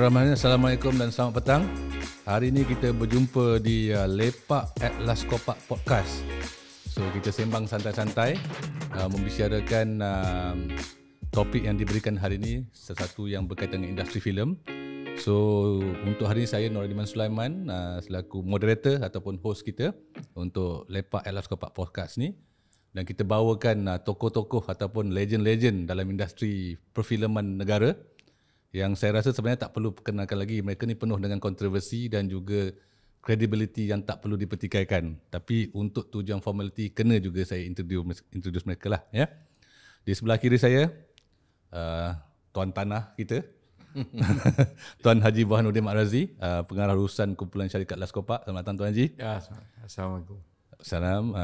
Bismillahirrahmanirrahim. Assalamualaikum dan selamat petang. Hari ini kita berjumpa di Lepak Atlas Kopak Podcast. So kita sembang santai-santai, membicarakan topik yang diberikan hari ini, sesuatu yang berkaitan dengan industri filem. So untuk hari ini saya Noradiman Sulaiman selaku moderator ataupun host kita untuk Lepak Atlas Kopak Podcast ni. Dan kita bawakan tokoh-tokoh ataupun legend-legend dalam industri perfilman negara yang saya rasa sebenarnya tak perlu perkenalkan lagi. Mereka ni penuh dengan kontroversi dan juga credibility yang tak perlu dipertikaikan. Tapi untuk tujuan formality, kena juga saya introduce mereka lah. Ya. Di sebelah kiri saya, Tuan Tanah kita, Tuan Haji Burhanuddin Mat Razi, pengarah urusan kumpulan syarikat Atlas Kopak. Selamat datang Tuan Haji. Ya, Assalamualaikum. Salam.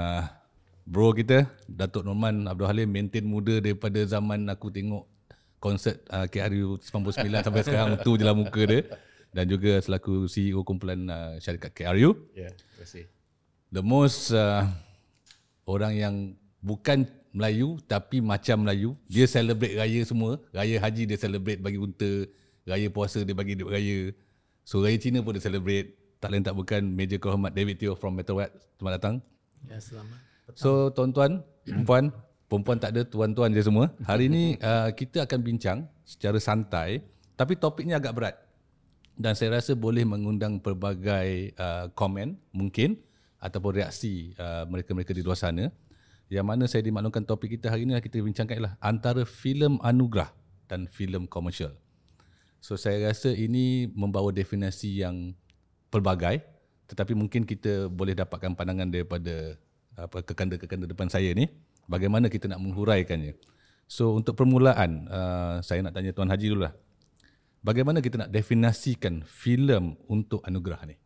Bro kita, Datuk Norman Abdul Halim, maintain muda daripada zaman aku tengok konsert KRU 99 sampai sekarang. Tu je lah muka dia. Dan juga selaku CEO kumpulan syarikat KRU. Ya, terima kasih. The most orang yang bukan Melayu tapi macam Melayu. Dia celebrate raya semua. Raya haji dia celebrate bagi unta. Raya puasa dia bagi duit raya. So raya Cina pun dia celebrate. Tak lain tak bukan Major Kehormat David Teo from Metro West. Selamat datang. Ya, selamat. So tuan-tuan, perempuan tak ada, tuan-tuan je semua. Hari ini kita akan bincang secara santai, tapi topiknya agak berat. Dan saya rasa boleh mengundang pelbagai komen mungkin ataupun reaksi mereka-mereka di luar sana. Yang mana saya dimaklumkan topik kita hari ini kita bincangkan ialah antara filem anugerah dan filem komersial. So saya rasa ini membawa definisi yang pelbagai, tetapi mungkin kita boleh dapatkan pandangan daripada kekanda-kekanda depan saya ni, bagaimana kita nak menghuraikannya. So untuk permulaan, saya nak tanya Tuan Haji dulu lah. Bagaimana kita nak definisikan filem untuk anugerah ni?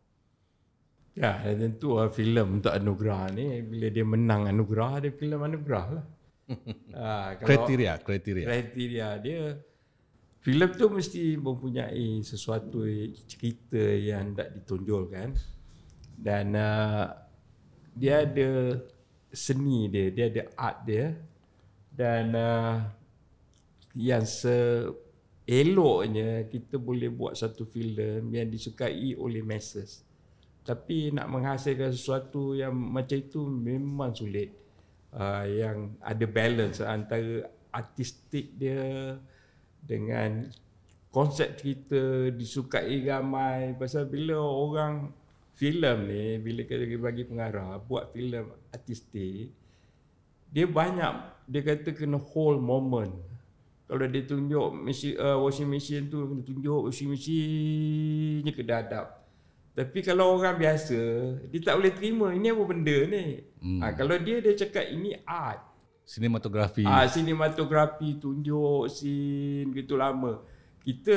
Ya, tentu filem untuk anugerah ni, bila dia menang anugerah, dia filem anugerah lah. Kriteria dia, filem tu mesti mempunyai sesuatu cerita yang tak ditonjolkan. Dan dia ada seni dia ada art dia. Dan yang eloknya kita boleh buat satu filem yang disukai oleh masses. Tapi nak menghasilkan sesuatu yang macam itu memang sulit. Yang ada balance antara artistik dia dengan konsep cerita disukai ramai. Pasal bila orang filem ni, bila kita bagi pengarah buat filem artistik, dia banyak, dia kata kena whole moment. Kalau dia tunjuk washing machine tu, kena tunjuk washing machine je kedadap. Tapi kalau orang biasa, dia tak boleh terima ini apa benda ni. Kalau dia cakap ini art, sinematografi. Sinematografi, tunjuk scene gitu lama. Kita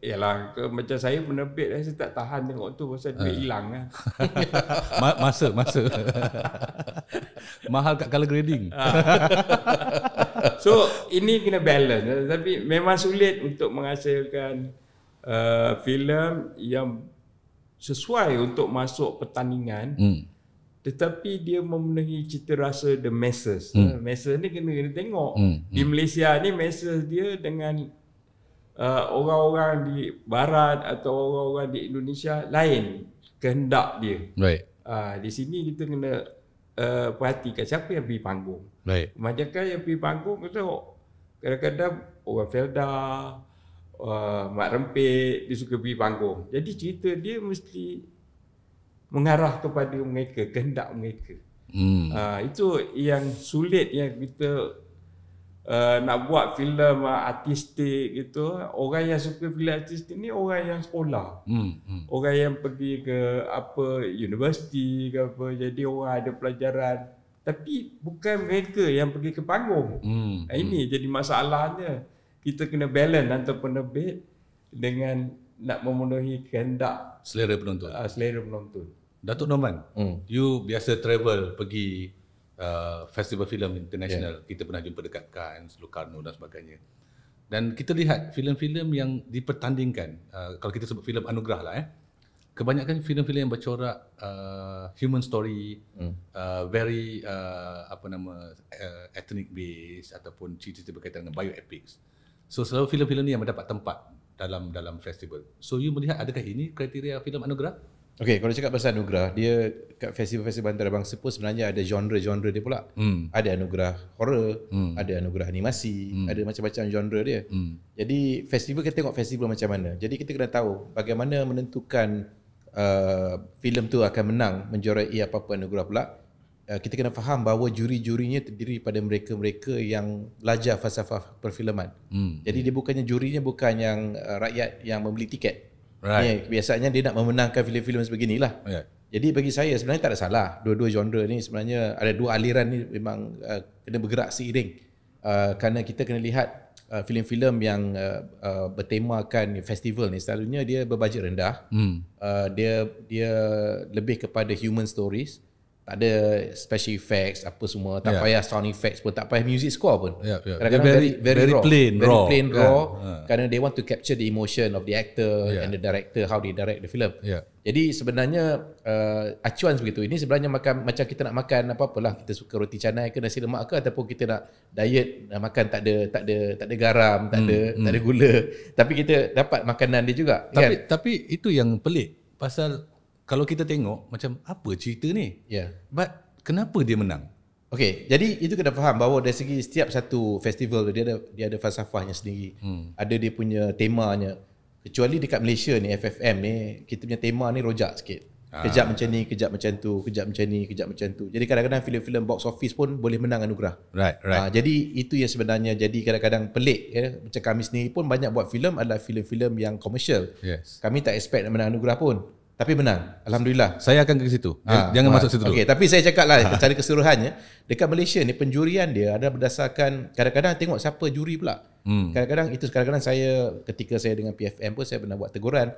yalah, macam saya penerbit, saya tak tahan tengok tu pasal duit hilang lah. Masa mahal kat color grading. So ini kena balance. Tapi memang sulit untuk menghasilkan filem yang sesuai untuk masuk pertandingan. Tetapi dia memenuhi cita rasa the masses. Masses ni kena tengok. Di Malaysia ni masses dia dengan orang-orang di barat atau orang-orang di Indonesia lain kehendak dia. Right. Di sini kita kena perhatikan siapa yang pergi panggung. Right. Kebanyakan yang pergi panggung tu kadang-kadang orang Felda, Mak Rempit, dia suka pergi panggung. Jadi cerita dia mesti mengarah kepada mereka, kehendak mereka. Itu yang sulit yang kita nak buat filem artistik gitu. Orang yang suka filem artistik ni orang yang sekolah. Orang yang pergi ke universiti ke apa, jadi orang ada pelajaran. Tapi bukan mereka yang pergi ke panggung. Ini jadi masalahnya. Kita kena balance antara penerbit dengan nak memenuhi kehendak selera penonton. Datuk Norman, you biasa travel pergi festival filem international. Kita pernah jumpa dekat Cannes, Locarno dan sebagainya. Dan kita lihat filem-filem yang dipertandingkan, kalau kita sebut filem anugerah lah, kebanyakan filem-filem yang bercorak human story, very ethnic base ataupun cerita berkaitan dengan bioepics. So selalu filem-filem ni yang mendapat tempat dalam festival. So you melihat adakah ini kriteria filem anugerah? Okay, kalau cakap pasal anugerah, dia kat festival-festival antarabangsa pun sebenarnya ada genre-genre dia pula. Ada anugerah horror, ada anugerah animasi, ada macam-macam genre dia. Jadi festival, kita tengok festival macam mana. Jadi kita kena tahu bagaimana menentukan filem tu akan menang menjuarai apa-apa anugerah pula. Kita kena faham bahawa juri-jurinya terdiri pada mereka-mereka yang belajar falsafah perfilman. Jadi dia bukannya jurinya bukan yang rakyat yang membeli tiket. Right. Biasanya dia nak memenangkan filem-filem sebeginilah. Yeah. Jadi bagi saya sebenarnya tak ada salah. Dua-dua genre ni sebenarnya ada dua aliran ni memang kena bergerak seiring. Kerana kita kena lihat filem-filem yang bertemakan festival ni selalunya dia berbajet rendah. Dia lebih kepada human stories. Tak ada special effects apa semua, tak payah sound effects pun, tak payah music score pun. Kadang-kadang very raw. Very plain raw. Kerana they want to capture the emotion of the actor and the director, how they direct the film. Jadi sebenarnya acuan begitu. Ini sebenarnya macam kita nak makan apa-apalah, kita suka roti canai ke nasi lemak ke, ataupun kita nak diet, nak makan tak ada garam, tak ada gula, tapi kita dapat makanan dia juga. Tapi itu yang pelik pasal kalau kita tengok macam apa cerita ni? But kenapa dia menang? Okay, jadi itu kena faham bahawa dari segi setiap satu festival dia ada falsafahnya sendiri. Ada dia punya temanya. Kecuali dekat Malaysia ni, FFM ni, kita punya tema ni rojak sikit. Kejap macam ni, kejap macam tu, kejap macam ni, kejap macam tu. Jadi kadang-kadang filem-filem box office pun boleh menang anugerah. Right. Jadi itu yang sebenarnya jadi kadang-kadang pelik. Macam kami sendiri pun banyak buat filem adalah filem-filem yang komersial. Kami tak expect nak menang anugerah pun. Tapi menang, alhamdulillah. Saya akan ke situ. Jangan masuk situ dulu. Okay, tapi saya cakaplah secara keseluruhannya, dekat Malaysia ni penjurian dia ada berdasarkan kadang-kadang tengok siapa juri pula. Kadang-kadang saya ketika saya dengan PFM pun saya pernah buat teguran.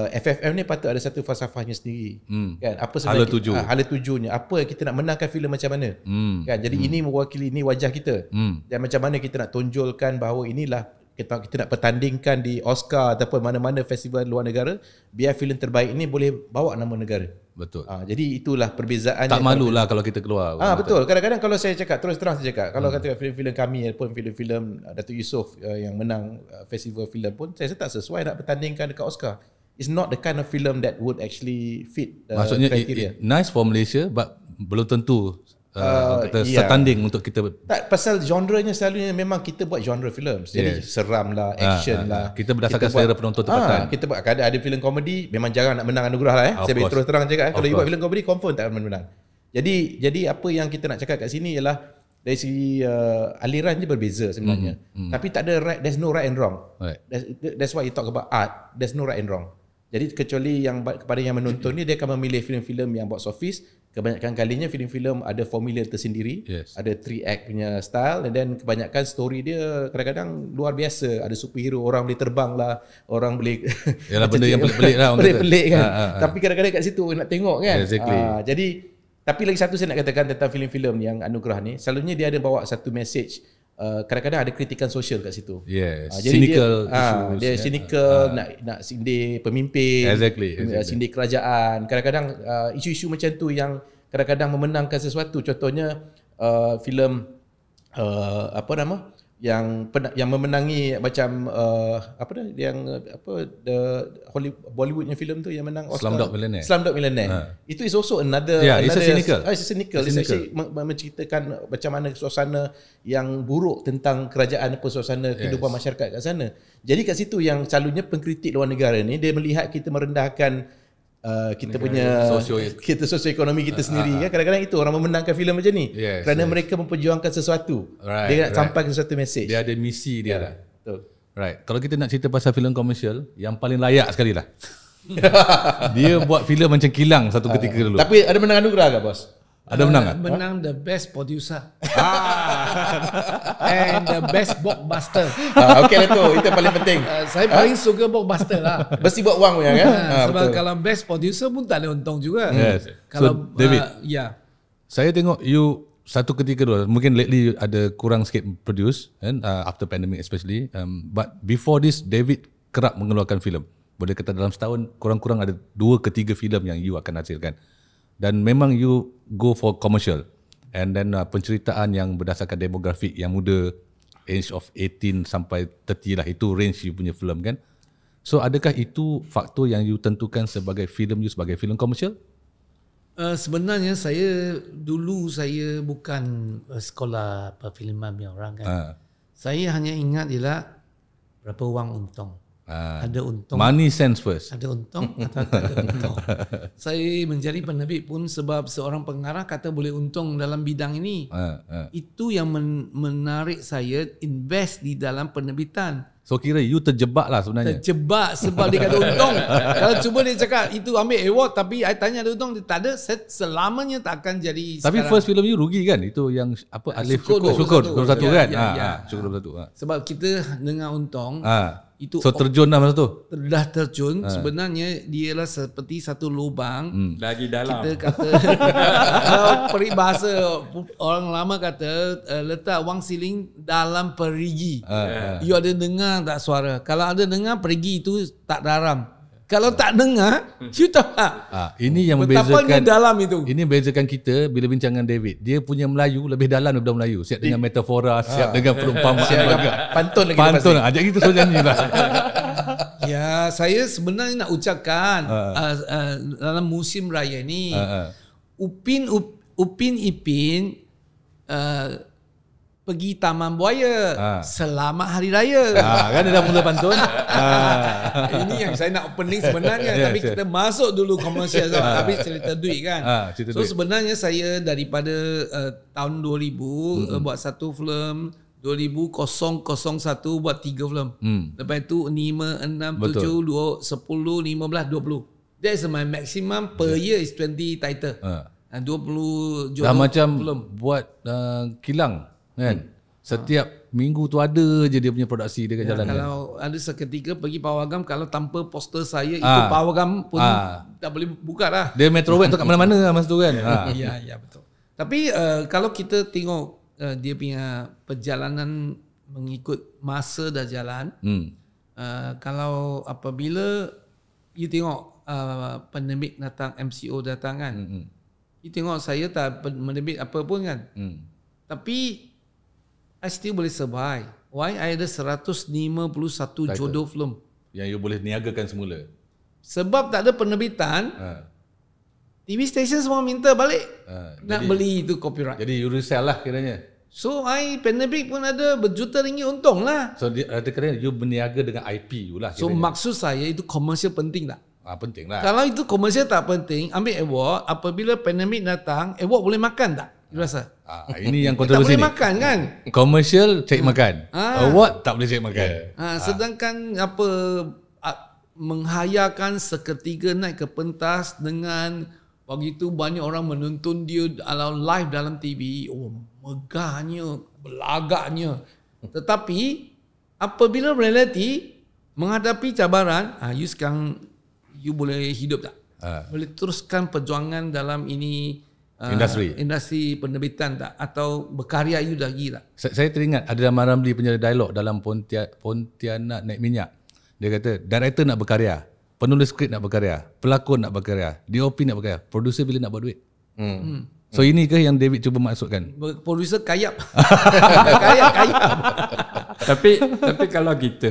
FFM ni patut ada satu falsafahnya sendiri. Kan? Apa sebenarnya hala tujunya, apa kita nak menangkan filem macam mana? Kan? Jadi ini mewakili, ini wajah kita. Dan macam mana kita nak tonjolkan bahawa inilah kita nak pertandingkan di Oscar ataupun mana-mana festival luar negara, biar filem terbaik ini boleh bawa nama negara. Betul. Jadi itulah perbezaannya. Tak malulah kalau kita keluar. Betul. Kadang-kadang kalau saya cakap, terus terang saya cakap, kalau kata filem-filem kami ataupun filem-filem Datuk Yusof yang menang festival filem pun, saya tak sesuai nak pertandingkan dekat Oscar. It's not the kind of film that would actually fit maksudnya criteria. Nice for Malaysia, but belum tentu setanding untuk kita. Tak, pasal genrenya selalunya memang kita buat genre filem. Jadi seram lah, action lah. Kita berdasarkan selera penonton tempatan. Kita buat ada filem komedi memang jarang nak menang anugerah lah. Saya bagi terus terang cakap, kalau you buat filem komedi confirm tak akan menang. Jadi apa yang kita nak cakap kat sini ialah dari segi aliran dia berbeza sebenarnya. Tapi tak ada there's no right and wrong. That's why you talk about art. There's no right and wrong. Jadi kecuali yang kepada yang menonton ni, dia akan memilih filem-filem yang box office. Kebanyakan kalinya filem-filem ada formula tersendiri, ada 3 act punya style, dan then kebanyakan story dia kadang-kadang luar biasa. Ada superhero, orang boleh terbang lah, orang boleh yalah benda yang pelik-pelik lah orang pelik kan. Tapi kadang-kadang kat situ nak tengok kan. Jadi tapi lagi satu saya nak katakan tentang filem-filem yang anugerah ni, selalunya dia ada bawa satu message. Kadang-kadang ada kritikan sosial kat situ. Jadi cynical dia cynical, nak sindir pemimpin, sindir kerajaan. Kadang-kadang isu-isu macam tu yang kadang-kadang memenangkan sesuatu. Contohnya filem yang memenangi macam Bollywoodnya filem tu yang menang Oscar, Slumdog Millionaire. Itu is also another it's cynical. It's cynical. It's actually menceritakan macam mana suasana yang buruk tentang kerajaan, apa suasana kehidupan masyarakat kat sana. Jadi kat situ yang selalunya pengkritik luar negara ni, dia melihat kita merendahkan kita punya sosioekonomi kita sendiri kan. Kadang-kadang itu orang memenangkan filem macam ni kerana mereka memperjuangkan sesuatu. Dia nak sampaikan sesuatu message. Dia ada misi dia lah. Betul. Kalau kita nak cerita pasal filem komersial, yang paling layak sekali lah dia buat filem macam Kilang satu ketika dulu. Tapi ada menang anugerah ke bos? Ada menang tak? Menang the best producer. And the best blockbuster. Okey lah tu, itu yang paling penting. Saya paling suka blockbuster lah. Mesti buat wang punya kan? Sebab kalau best producer pun tak ada untung juga. Kalau so, David, saya tengok you satu ketika dulu, mungkin lately ada kurang sikit produce kan, after pandemic especially, but before this David kerap mengeluarkan filem. Boleh kata dalam setahun kurang-kurang ada 2 ke 3 filem yang you akan hasilkan. Dan memang you go for commercial, and then penceritaan yang berdasarkan demografik yang muda, age of 18 sampai 30 lah, itu range you punya film kan. So adakah itu faktor yang you tentukan sebagai filem you sebagai filem komersial? Sebenarnya saya bukan sekolah perfilman punya orang kan. Saya hanya ingat ialah berapa wang untung. Ada untung. Money sense first. Ada untung atau tak ada untung. Saya menjadi penerbit pun sebab seorang pengarah kata boleh untung dalam bidang ini. Itu yang menarik saya invest di dalam penerbitan. So kira you terjebak lah sebenarnya. Terjebak sebab dia kata untung. Kalau cuba dia cakap itu ambil award tapi I tanya ada untung, dia tak ada, selamanya tak akan jadi. Tapi sekarang. first film you rugi kan? Itu yang apa Alif Syukur 21 kan? Syukur 21. Sebab kita dengar untung itu so terjun lah masa tu. dah terjun sebenarnya dia lah seperti satu lubang. Lagi dalam. Kita kata kalau peribahasa orang lama kata letak wang siling dalam perigi. You ada dengar tak suara? Kalau ada dengar perigi itu tak daram. Kalau tak dengar, you tahu tak? Ini yang betapa membezakan dalam itu. Ini membezakan kita bila bincang dengan David. Dia punya Melayu lebih dalam daripada Melayu. Siap dengan metafora, siap dengan perumpamaan, Siap dengan pantun lagi. pantun. Ajak kita suruh nyanyi lah. Ya, saya sebenarnya nak ucapkan dalam musim raya ni Upin Ipin pergi Taman Buaya. Selamat Hari Raya. Kan dia dah mula pantun. Ini yang saya nak opening sebenarnya. Tapi kita masuk dulu komersial. Tapi cerita duit kan. Cerita So duit. sebenarnya saya daripada tahun 2000 buat satu filem, 2001 buat 3 filem. Lepas itu 5, 6, 7, 10, 15, 20. That's my maximum per year is 20 title. 20 Dah macam film. buat kilang kan. Setiap minggu tu ada je dia punya produksi dia kat jalan. Kalau ada seketika pergi Pawagam, kalau tanpa poster saya itu Pawagam pun tak boleh buka lah. Dia Metro tu kat mana-mana lah masa tu kan. Ya betul. Tapi kalau kita tengok dia punya perjalanan mengikut masa dah jalan, kalau apabila you tengok penerbit datang, MCO datang kan, you tengok saya tak menerbit apa pun kan, tapi I still boleh survive. Why? I ada 151 jodoh film yang you boleh niagakan semula. sebab tak ada penerbitan. TV station semua minta balik nak beli itu copyright. Jadi you resell lah kiranya. So I penerbit pun ada berjuta ringgit untung lah. So kira you berniaga dengan IP you lah So kiranya. maksud saya itu komersial penting tak? Penting lah. Kalau itu komersial tak penting, ambil award, apabila pandemik datang, award boleh makan tak? You rasa? Ini yang Tak kontroversi boleh ni. makan kan? Commercial cari makan. Award tak boleh cari makan. Sedangkan menghayarkan seketika naik ke pentas dengan begitu banyak orang menonton dia live dalam TV, megahnya, belagaknya. Tetapi apabila realiti menghadapi cabaran, you sekarang you boleh hidup tak? Boleh teruskan perjuangan dalam ini industri penerbitan tak? Atau berkarya you lagi tak? Saya teringat ada Rahman Ramli punya dialog dalam Pontianak Naik Minyak. Dia kata director nak berkarya, penulis skrip nak berkarya, pelakon nak berkarya, DOP nak berkarya, producer bila nak buat duit. So ini ke yang David cuba maksudkan? Producer kayap. Kayap. Tapi kalau kita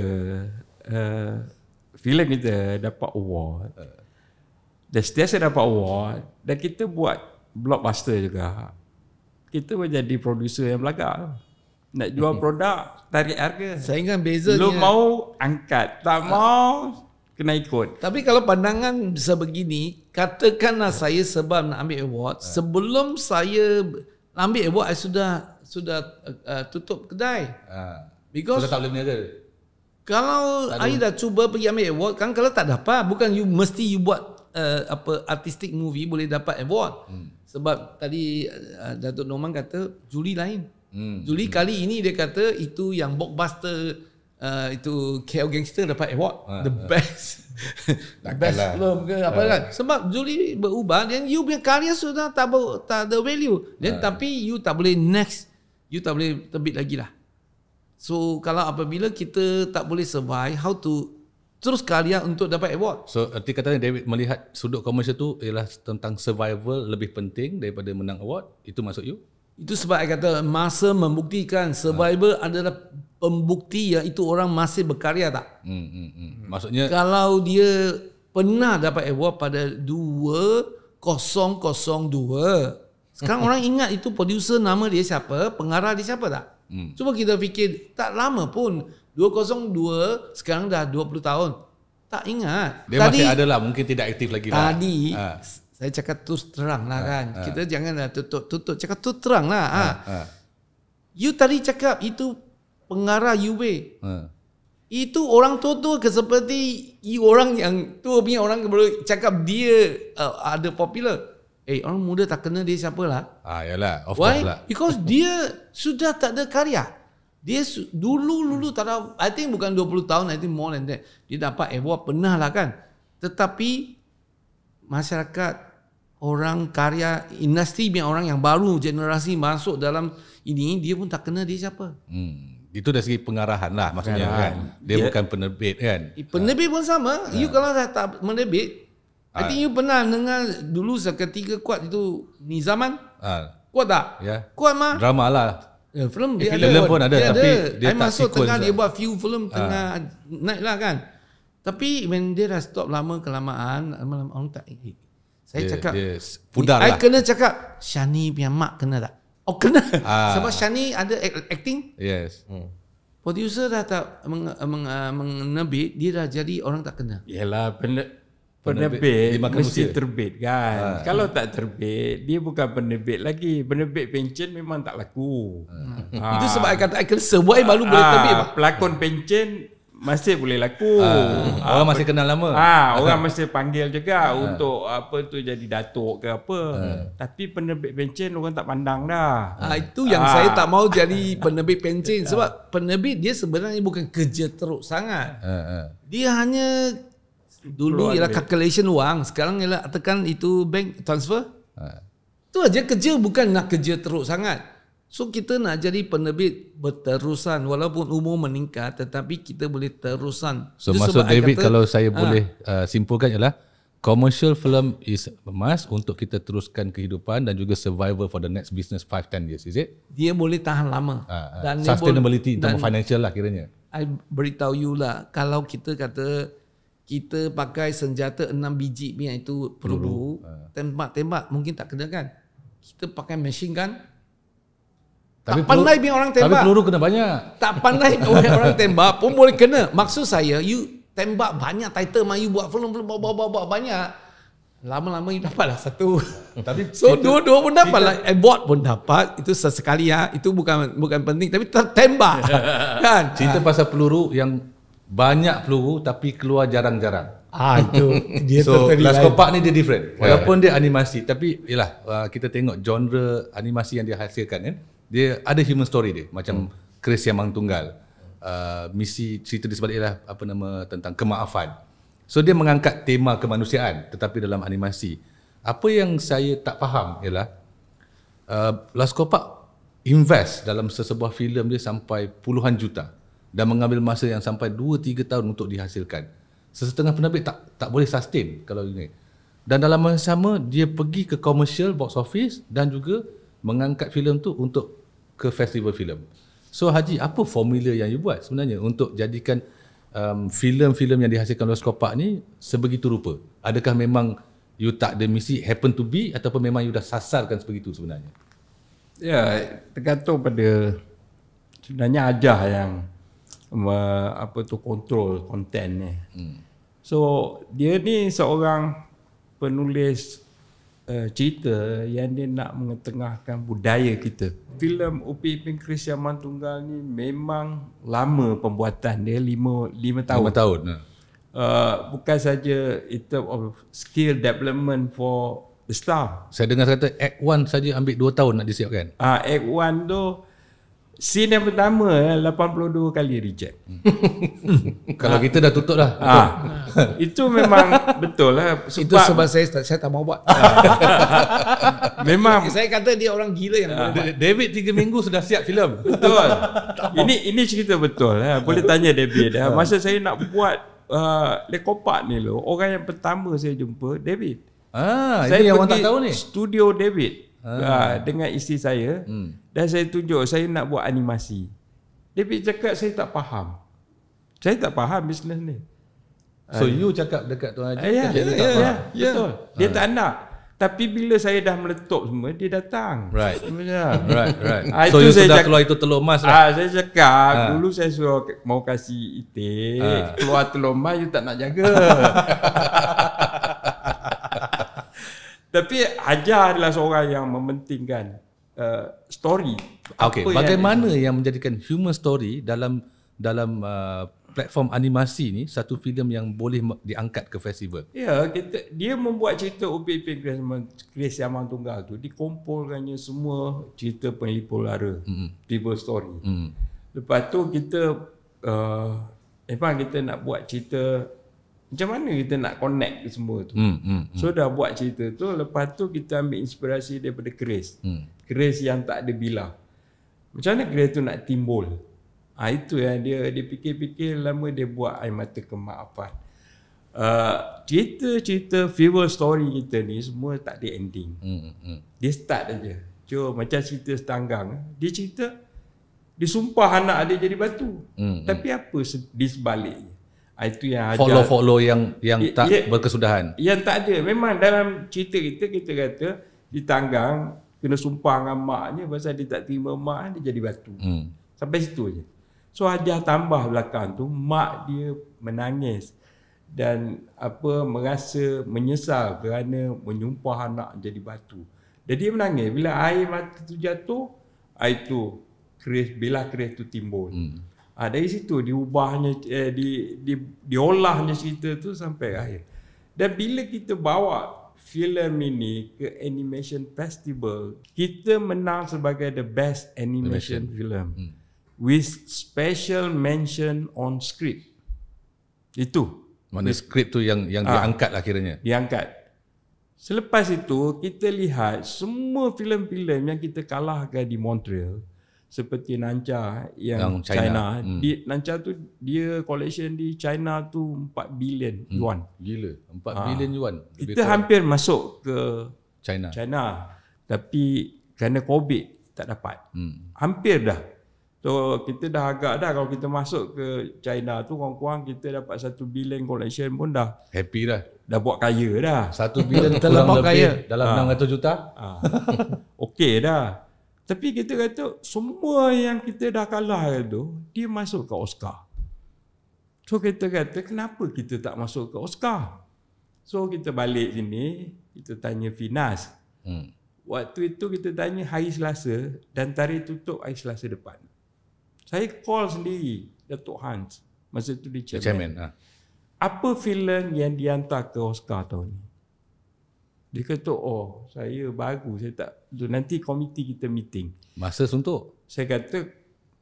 filem kita dapat award, dan setiasa dapat award, dan kita buat blockbuster juga, kita menjadi producer yang belagak. Nak jual produk, tarik harga. Saya ingat bezanya. Lu mau angkat, tak mau kena ikut. Tapi kalau pandangan sebegini, katakanlah saya sebab nak ambil award, sebelum saya ambil award, saya sudah tutup kedai. Because Sudah tak boleh berniaga. kalau I dah cuba pergi ambil award, kan kalau tak dapat, bukan you mesti you buat artistic movie boleh dapat award. Sebab tadi Datuk Norman kata juri lain. Juri kali ini dia kata itu yang blockbuster itu KL Gangster dapat award the best best film ke apa kan. Sebab juri berubah dan you punya karya sudah tak ada value. Dan tapi you tak boleh next, you tak boleh terbit lagi lah. So kalau apabila kita tak boleh survive, how to terus karya untuk dapat award. So arti katanya David melihat sudut komersial tu ialah tentang survival lebih penting daripada menang award. Itu maksud you? Itu sebab saya kata masa membuktikan survival adalah pembukti yang itu orang masih berkarya tak? Maksudnya Kalau dia pernah dapat award pada 2002, sekarang orang ingat itu producer nama dia siapa, pengarah dia siapa tak? Cuba kita fikir, tak lama pun 202 sekarang dah 20 tahun. Tak ingat. dia masih ada lah, mungkin tidak aktif lagi lah. Tadi saya cakap terus terang lah kan. Kita janganlah tutup, cakap terus terang lah. You tadi cakap itu pengarah UB. Itu orang tua seperti you orang yang tua punya orang boleh cakap dia ada popular. Orang muda tak kenal dia siapa lah. Yalah, of Why? course lah. Because dia sudah tak ada karya. Dia dulu tak ada, I think bukan 20 tahun, I think more than that. Dia dapat award pernah lah kan. Tetapi masyarakat, orang karya, industri punya orang yang baru, generasi masuk dalam ini, dia pun tak kenal dia siapa. Itu dari segi pengarahan lah maksudnya kan. Dia bukan penerbit kan. Penerbit pun sama. You kalau dah tak menerbit, I think you pernah dengar dulu seketika kuat itu Nizaman. Kuat tak? Ya. Kuat mah. Drama lah. Film dia filem pun ada, tapi dia I tak masuk sequence tengah lah. dia buat few film tengah naik lah kan. Tapi when dia dah stop lama kelamaan, orang tak saya cakap dia pudar I lah. kena cakap Shani punya mak kena tak? Oh kena. Sebab Shani ada acting. Yes. Producer dah tak menerbit, dia dah jadi orang tak kena. Yalah, Penerbit penerbit dimakan mesti usia. terbit kan. Kalau tak terbit, dia bukan penerbit lagi. Penerbit pencen memang tak laku. Itu sebab I kata I kena sebuai baru boleh terbit. Pelakon pencen masih boleh laku. Orang masih kenal lama. Orang masih panggil juga untuk apa tu jadi datuk ke apa. Tapi penerbit pencen orang tak pandang dah. Itu yang saya tak mau jadi penerbit pencen. Sebab penerbit dia sebenarnya bukan kerja teruk sangat. Dia hanya dulu ialah calculation wang, sekarang ialah tekan itu bank transfer. Itu aja kerja, bukan nak kerja teruk sangat. So kita nak jadi penerbit berterusan walaupun umur meningkat, tetapi kita boleh terusan. So Itu maksud sebab I David kata, kalau saya boleh simpulkan ialah commercial film is a must untuk kita teruskan kehidupan dan juga survival for the next business 5-10 years, is it? dia boleh tahan lama. Dan dia Sustainability in dan terms of financial lah kiranya. I beritahu you lah, kalau kita kata kita pakai senjata 6 biji punya itu peluru, tembak mungkin tak kena kan. Kita pakai machine gun, tak pandai punya orang tembak. Tapi peluru kena banyak. Tak pandai orang tembak pun boleh kena. Maksud saya, you tembak banyak title, you buat film bawa banyak, lama-lama you dapatlah satu. Tapi So dua-dua pun dapat lah. Award pun dapat. Itu sesekali ya. Itu bukan penting, tapi tertembak. Kan? cerita pasal peluru yang banyak peluru tapi keluar jarang-jarang. Itu dia So totally Last lain. Kopak ni dia different. Walaupun dia animasi, tapi yalah kita tengok genre animasi yang dia hasilkan kan. Dia ada human story dia, macam Chris yang Mangtunggal. Misi cerita di sebalik ialah apa nama tentang kemaafan. So dia mengangkat tema kemanusiaan tetapi dalam animasi. Apa yang saya tak faham ialah Last Kopak invest dalam sesebuah filem dia sampai puluhan juta dan mengambil masa yang sampai 2-3 tahun untuk dihasilkan. Sesetengah penerbit tak boleh sustain kalau ini. Dan dalam masa sama dia pergi ke commercial box office dan juga mengangkat filem tu untuk ke festival filem. So Haji, apa formula yang you buat sebenarnya untuk jadikan filem-filem yang dihasilkan oleh Skopak ni sebegitu rupa? Adakah memang you tak ada misi, happen to be, ataupun memang you dah sasarkan sebegitu sebenarnya? Ya, tergantung pada sebenarnya Ajah yang kontrol konten ni. So dia ni seorang penulis cerita yang dia nak mengetengahkan budaya kita. Filem Upin Ipin Chris yang Mangtunggal ni memang lama pembuatan dia, 5 tahun. 5 tahun. Bukan saja in terms of skill development for the star. Saya dengar kata Act 1 saja ambil 2 tahun nak disiapkan. Act 1 tu scene yang pertama 82 kali reject. Kalau kita dah tutup dah. Itu memang betul lah. Itu sebab saya tak mau buat. Memang Saya kata dia orang gila yang boleh buat. David 3 minggu sudah siap filem. betul. Ini cerita betul lah. Boleh tanya David. Masa saya nak buat Lekopak ni loh, orang yang pertama saya jumpa David. Saya ini yang orang pergi tak tahu ni. studio David dengan isteri saya dan saya tunjuk saya nak buat animasi. Dia pergi cakap saya tak faham. Saya tak faham bisnes ni. So you cakap dekat Tuan Haji, Ya, dia tak faham. betul. Dia tak nak. Tapi bila saya dah meletup semua, dia datang. Right. Sebenarnya. Right. So you sudah keluar itu telur emas lah. Saya cakap, dulu saya suruh mau kasih itik, keluar telur emas, you tak nak jaga. Tapi Hajar adalah seorang yang mementingkan story. Okay, bagaimana yang menjadikan human story dalam platform animasi ni satu filem yang boleh diangkat ke festival? Ya, dia membuat cerita Upin Chris Yaman Tunggal tu, dikumpulkannya semua cerita penglipur lara, people story. Lepas tu kita kita nak buat cerita macam mana kita nak connect semua tu. So dah buat cerita tu, lepas tu kita ambil inspirasi daripada Chris. Chris yang tak ada bilah. Macam mana Chris tu nak timbul? Itu yang dia fikir-fikir lama, dia buat Air Mata Kemaafan. Cerita-cerita visual story kita ni semua tak ada ending. Dia start aja. Cuma macam cerita Setanggang, dia cerita dia sumpah anak dia jadi batu. Tapi apa di sebaliknya? Itu yang follow yang tak berkesudahan. Yang tak ada. Memang dalam cerita kita kata di Tanggang kena sumpah dengan maknya pasal dia tak terima mak, dia jadi batu. Sampai situ je. So Hajar tambah belakang tu, mak dia menangis dan merasa menyesal kerana menyumpah anak jadi batu. Dan dia menangis bila air mata tu jatuh, itu bilah Chris tu timbul. Dari situ diubahnya, diolahnya cerita tu sampai akhir. Dan bila kita bawa filem ini ke Animation Festival, kita menang sebagai the best animation film. With special mention on script. Itu. Mana skrip tu yang diangkat lah kiranya. Diangkat. Selepas itu, kita lihat semua filem-filem yang kita kalahkan di Montreal, seperti Nancha yang China. Nancha tu dia collection di China tu 4 bilion yuan. Gila. 4 bilion yuan. Kita hampir masuk ke China. Tapi kerana COVID tak dapat. Hampir dah. So kita dah agak dah, kalau kita masuk ke China tu kurang-kurang kita dapat 1 bilion collection pun dah happy dah. Dah buat kaya dah. 1 bilion kurang lebih dalam 600 juta. Okey dah. Tapi kita kata semua yang kita dah kalah tu dia masuk ke Oscar. So kita kata kenapa kita tak masuk ke Oscar? So kita balik sini, kita tanya Finas. Waktu itu kita tanya hari Selasa dan tarikh tutup hari Selasa depan. Saya call sendiri Datuk Hans, masa tu dia chairman. Apa filem yang dihantar ke Oscar tahun ni? Dia kata, saya baru, saya tak. Nanti komiti kita meeting. Masa suntuk? Saya kata,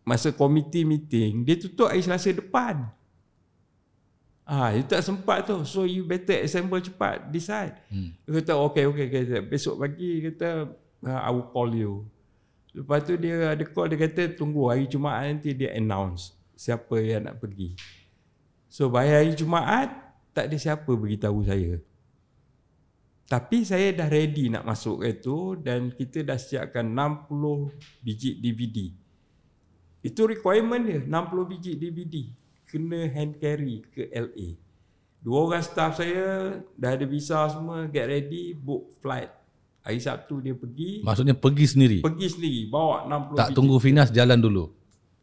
masa komiti meeting, dia tutup hari Selasa depan. You tak sempat tu. So you better assemble cepat, decide. Dia kata, okay. Besok pagi, kata, I will call you. Lepas tu dia ada call, dia kata tunggu hari Jumaat nanti dia announce siapa yang nak pergi. So by hari Jumaat tak ada siapa beritahu saya. Tapi saya dah ready nak masuk ke itu dan kita dah siapkan 60 biji DVD. Itu requirement dia, 60 biji DVD. Kena hand carry ke LA. 2 orang staff saya dah ada visa semua, get ready, book flight. Hari Sabtu dia pergi. Maksudnya pergi sendiri? Pergi sendiri, bawa 60 tak biji. Tunggu Finas jalan dulu?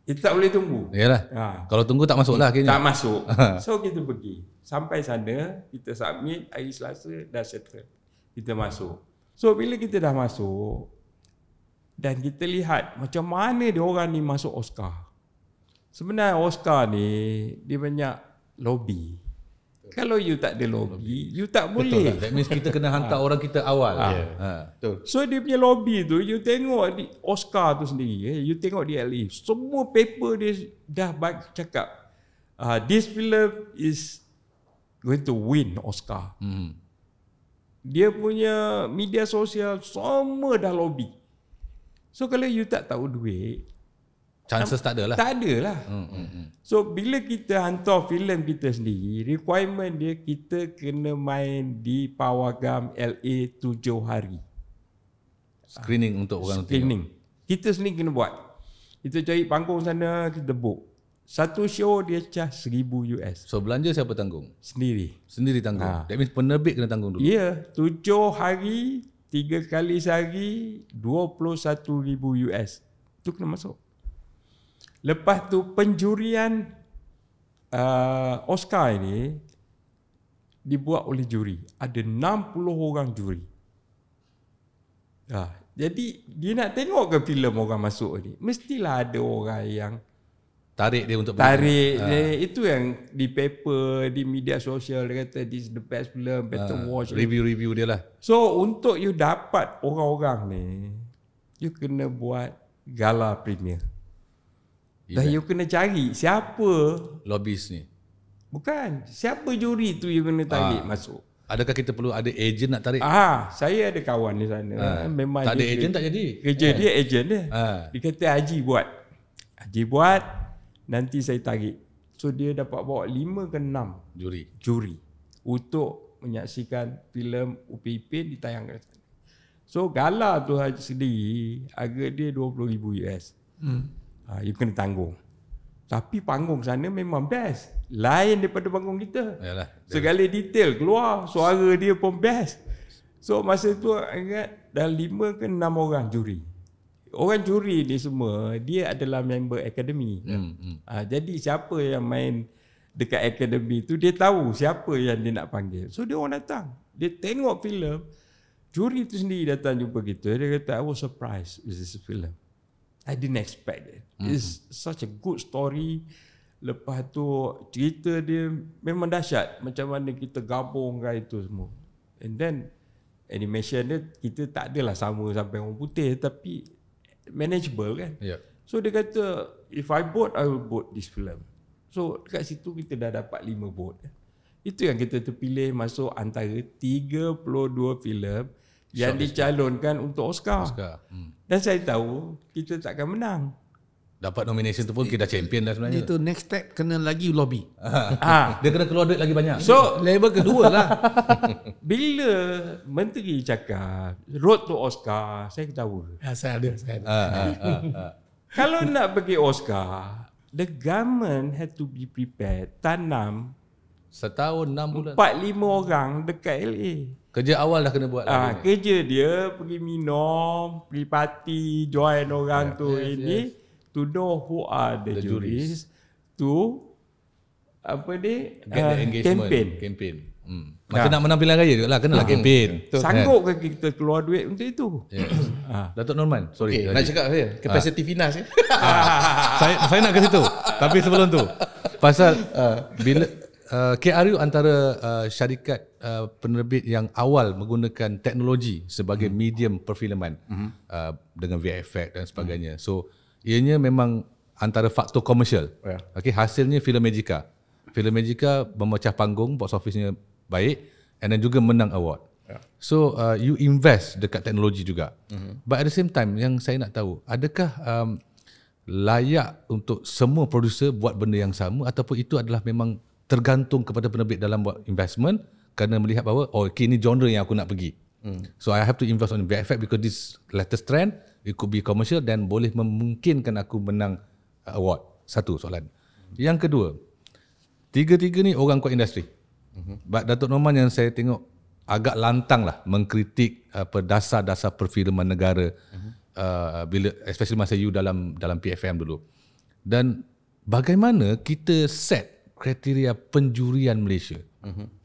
Kita tak boleh tunggu. Yalah. Kalau tunggu tak masuk lah akhirnya. Tak masuk. So kita pergi. Sampai sana, kita submit, hari Selasa dah settle. Kita masuk. So bila kita dah masuk, dan kita lihat macam mana dia orang ni masuk Oscar. Sebenarnya Oscar ni, dia banyak lobby. Kalau you tak ada lobby, you tak boleh. Betul lah. That means kita kena hantar orang kita awal. Betul. So dia punya lobby tu, you tengok di Oscar tu sendiri, you tengok di LA, semua paper dia dah cakap, this film is going to win Oscar. Dia punya media sosial semua dah lobby. So kalau you tak tahu duit, chances tak ada lah. Tak ada lah. So bila kita hantar filem kita sendiri, requirement dia kita kena main di Pawagam LA 7 hari. Screening untuk orang screening. Kita sendiri kena buat. Kita cari panggung sana, kita book. Satu show dia charge $1,000. So belanja siapa tanggung? Sendiri. Sendiri tanggung. That means penerbit kena tanggung dulu. Ya, 7 hari, 3 kali sehari, $21,000. Itu kena masuk. Lepas tu penjurian Oscar ini dibuat oleh juri. Ada 60 orang juri. Jadi dia nak tengok ke filem orang masuk ni, mestilah ada orang yang Tarik dia untuk tarik. Itu yang di paper, di media sosial dia kata this is the best film, better watch. Review dia lah. So untuk you dapat orang-orang ni, you kena buat gala premier. Dan you kena cari siapa lobbyist ni. Bukan, siapa juri tu you kena tarik masuk. Adakah kita perlu ada ejen nak tarik? Saya ada kawan di sana. Memang tak ada ejen tak jadi. Kerja dia ejen dia. Dia kata Haji buat. Haji buat, nanti saya tarik. So dia dapat bawa 5 ke 6 juri untuk menyaksikan filem Upin Ipin ditayangkan. So gala tu sendiri harga dia $20,000. You kena tanggung. Tapi panggung sana memang best. Lain daripada panggung kita. Yalah. Segala detail keluar, suara dia pun best. So masa tu ingat dah 5 ke 6 orang juri. Orang juri ni semua dia adalah member akademi. Jadi siapa yang main dekat akademi tu dia tahu siapa yang dia nak panggil. So dia orang datang. Dia tengok filem. Juri tu sendiri datang jumpa kita. Dia kata I was surprised with this film. I didn't expect it. It's such a good story. Lepas tu cerita dia memang dahsyat. Macam mana kita gabungkan itu semua. And then animation dia kita tak adalah sama sampai orang putih, tapi manageable kan. So dia kata if I vote, I will vote this film. So dekat situ kita dah dapat 5 vote. Itu yang kita terpilih masuk antara 32 filem yang dicalonkan untuk Oscar. Dan saya tahu kita takkan menang. Dapat nomination tu pun kita champion dah sebenarnya. Itu next step kena lagi lobby. Dia kena keluar duit lagi banyak. So level kedua lah. bila menteri cakap road to Oscar, saya ketawa. Saya ada. Kalau nak pergi Oscar, the government had to be prepared. Tanam setahun 6 bulan. 4-5 orang dekat LA. Kerja awal dah kena buat. Kerja dia pergi minum, pergi party, join orang to know who are the juries to get the engagement campaign. Macam nak menang pilihan raya juga lah, kenalah campaign. Sanggup ke kita keluar duit untuk itu? Datuk Norman, sorry. Nak cakap saya, capacity finance saya nak ke situ. Tapi sebelum tu, pasal bila KRU antara syarikat penerbit yang awal menggunakan teknologi sebagai medium perfilman dengan VFX dan sebagainya. So ianya memang antara faktor komersial. Okay, hasilnya filem Magica. Filem Magica memecah panggung, box office-nya baik, and then juga menang award. So you invest dekat teknologi juga. But at the same time, yang saya nak tahu, adakah layak untuk semua producer buat benda yang sama, ataupun itu adalah memang tergantung kepada penerbit dalam buat investment kerana melihat bahawa okay, ini genre yang aku nak pergi. So I have to invest on VFX because this latest trend, it could be commercial dan boleh memungkinkan aku menang award. Satu soalan. Yang kedua, tiga-tiga ni orang kuat industri. But Datuk Norman yang saya tengok agak lantang lah mengkritik dasar-dasar perfilman negara, bila especially masa you dalam PFM dulu. Dan bagaimana kita set kriteria penjurian Malaysia.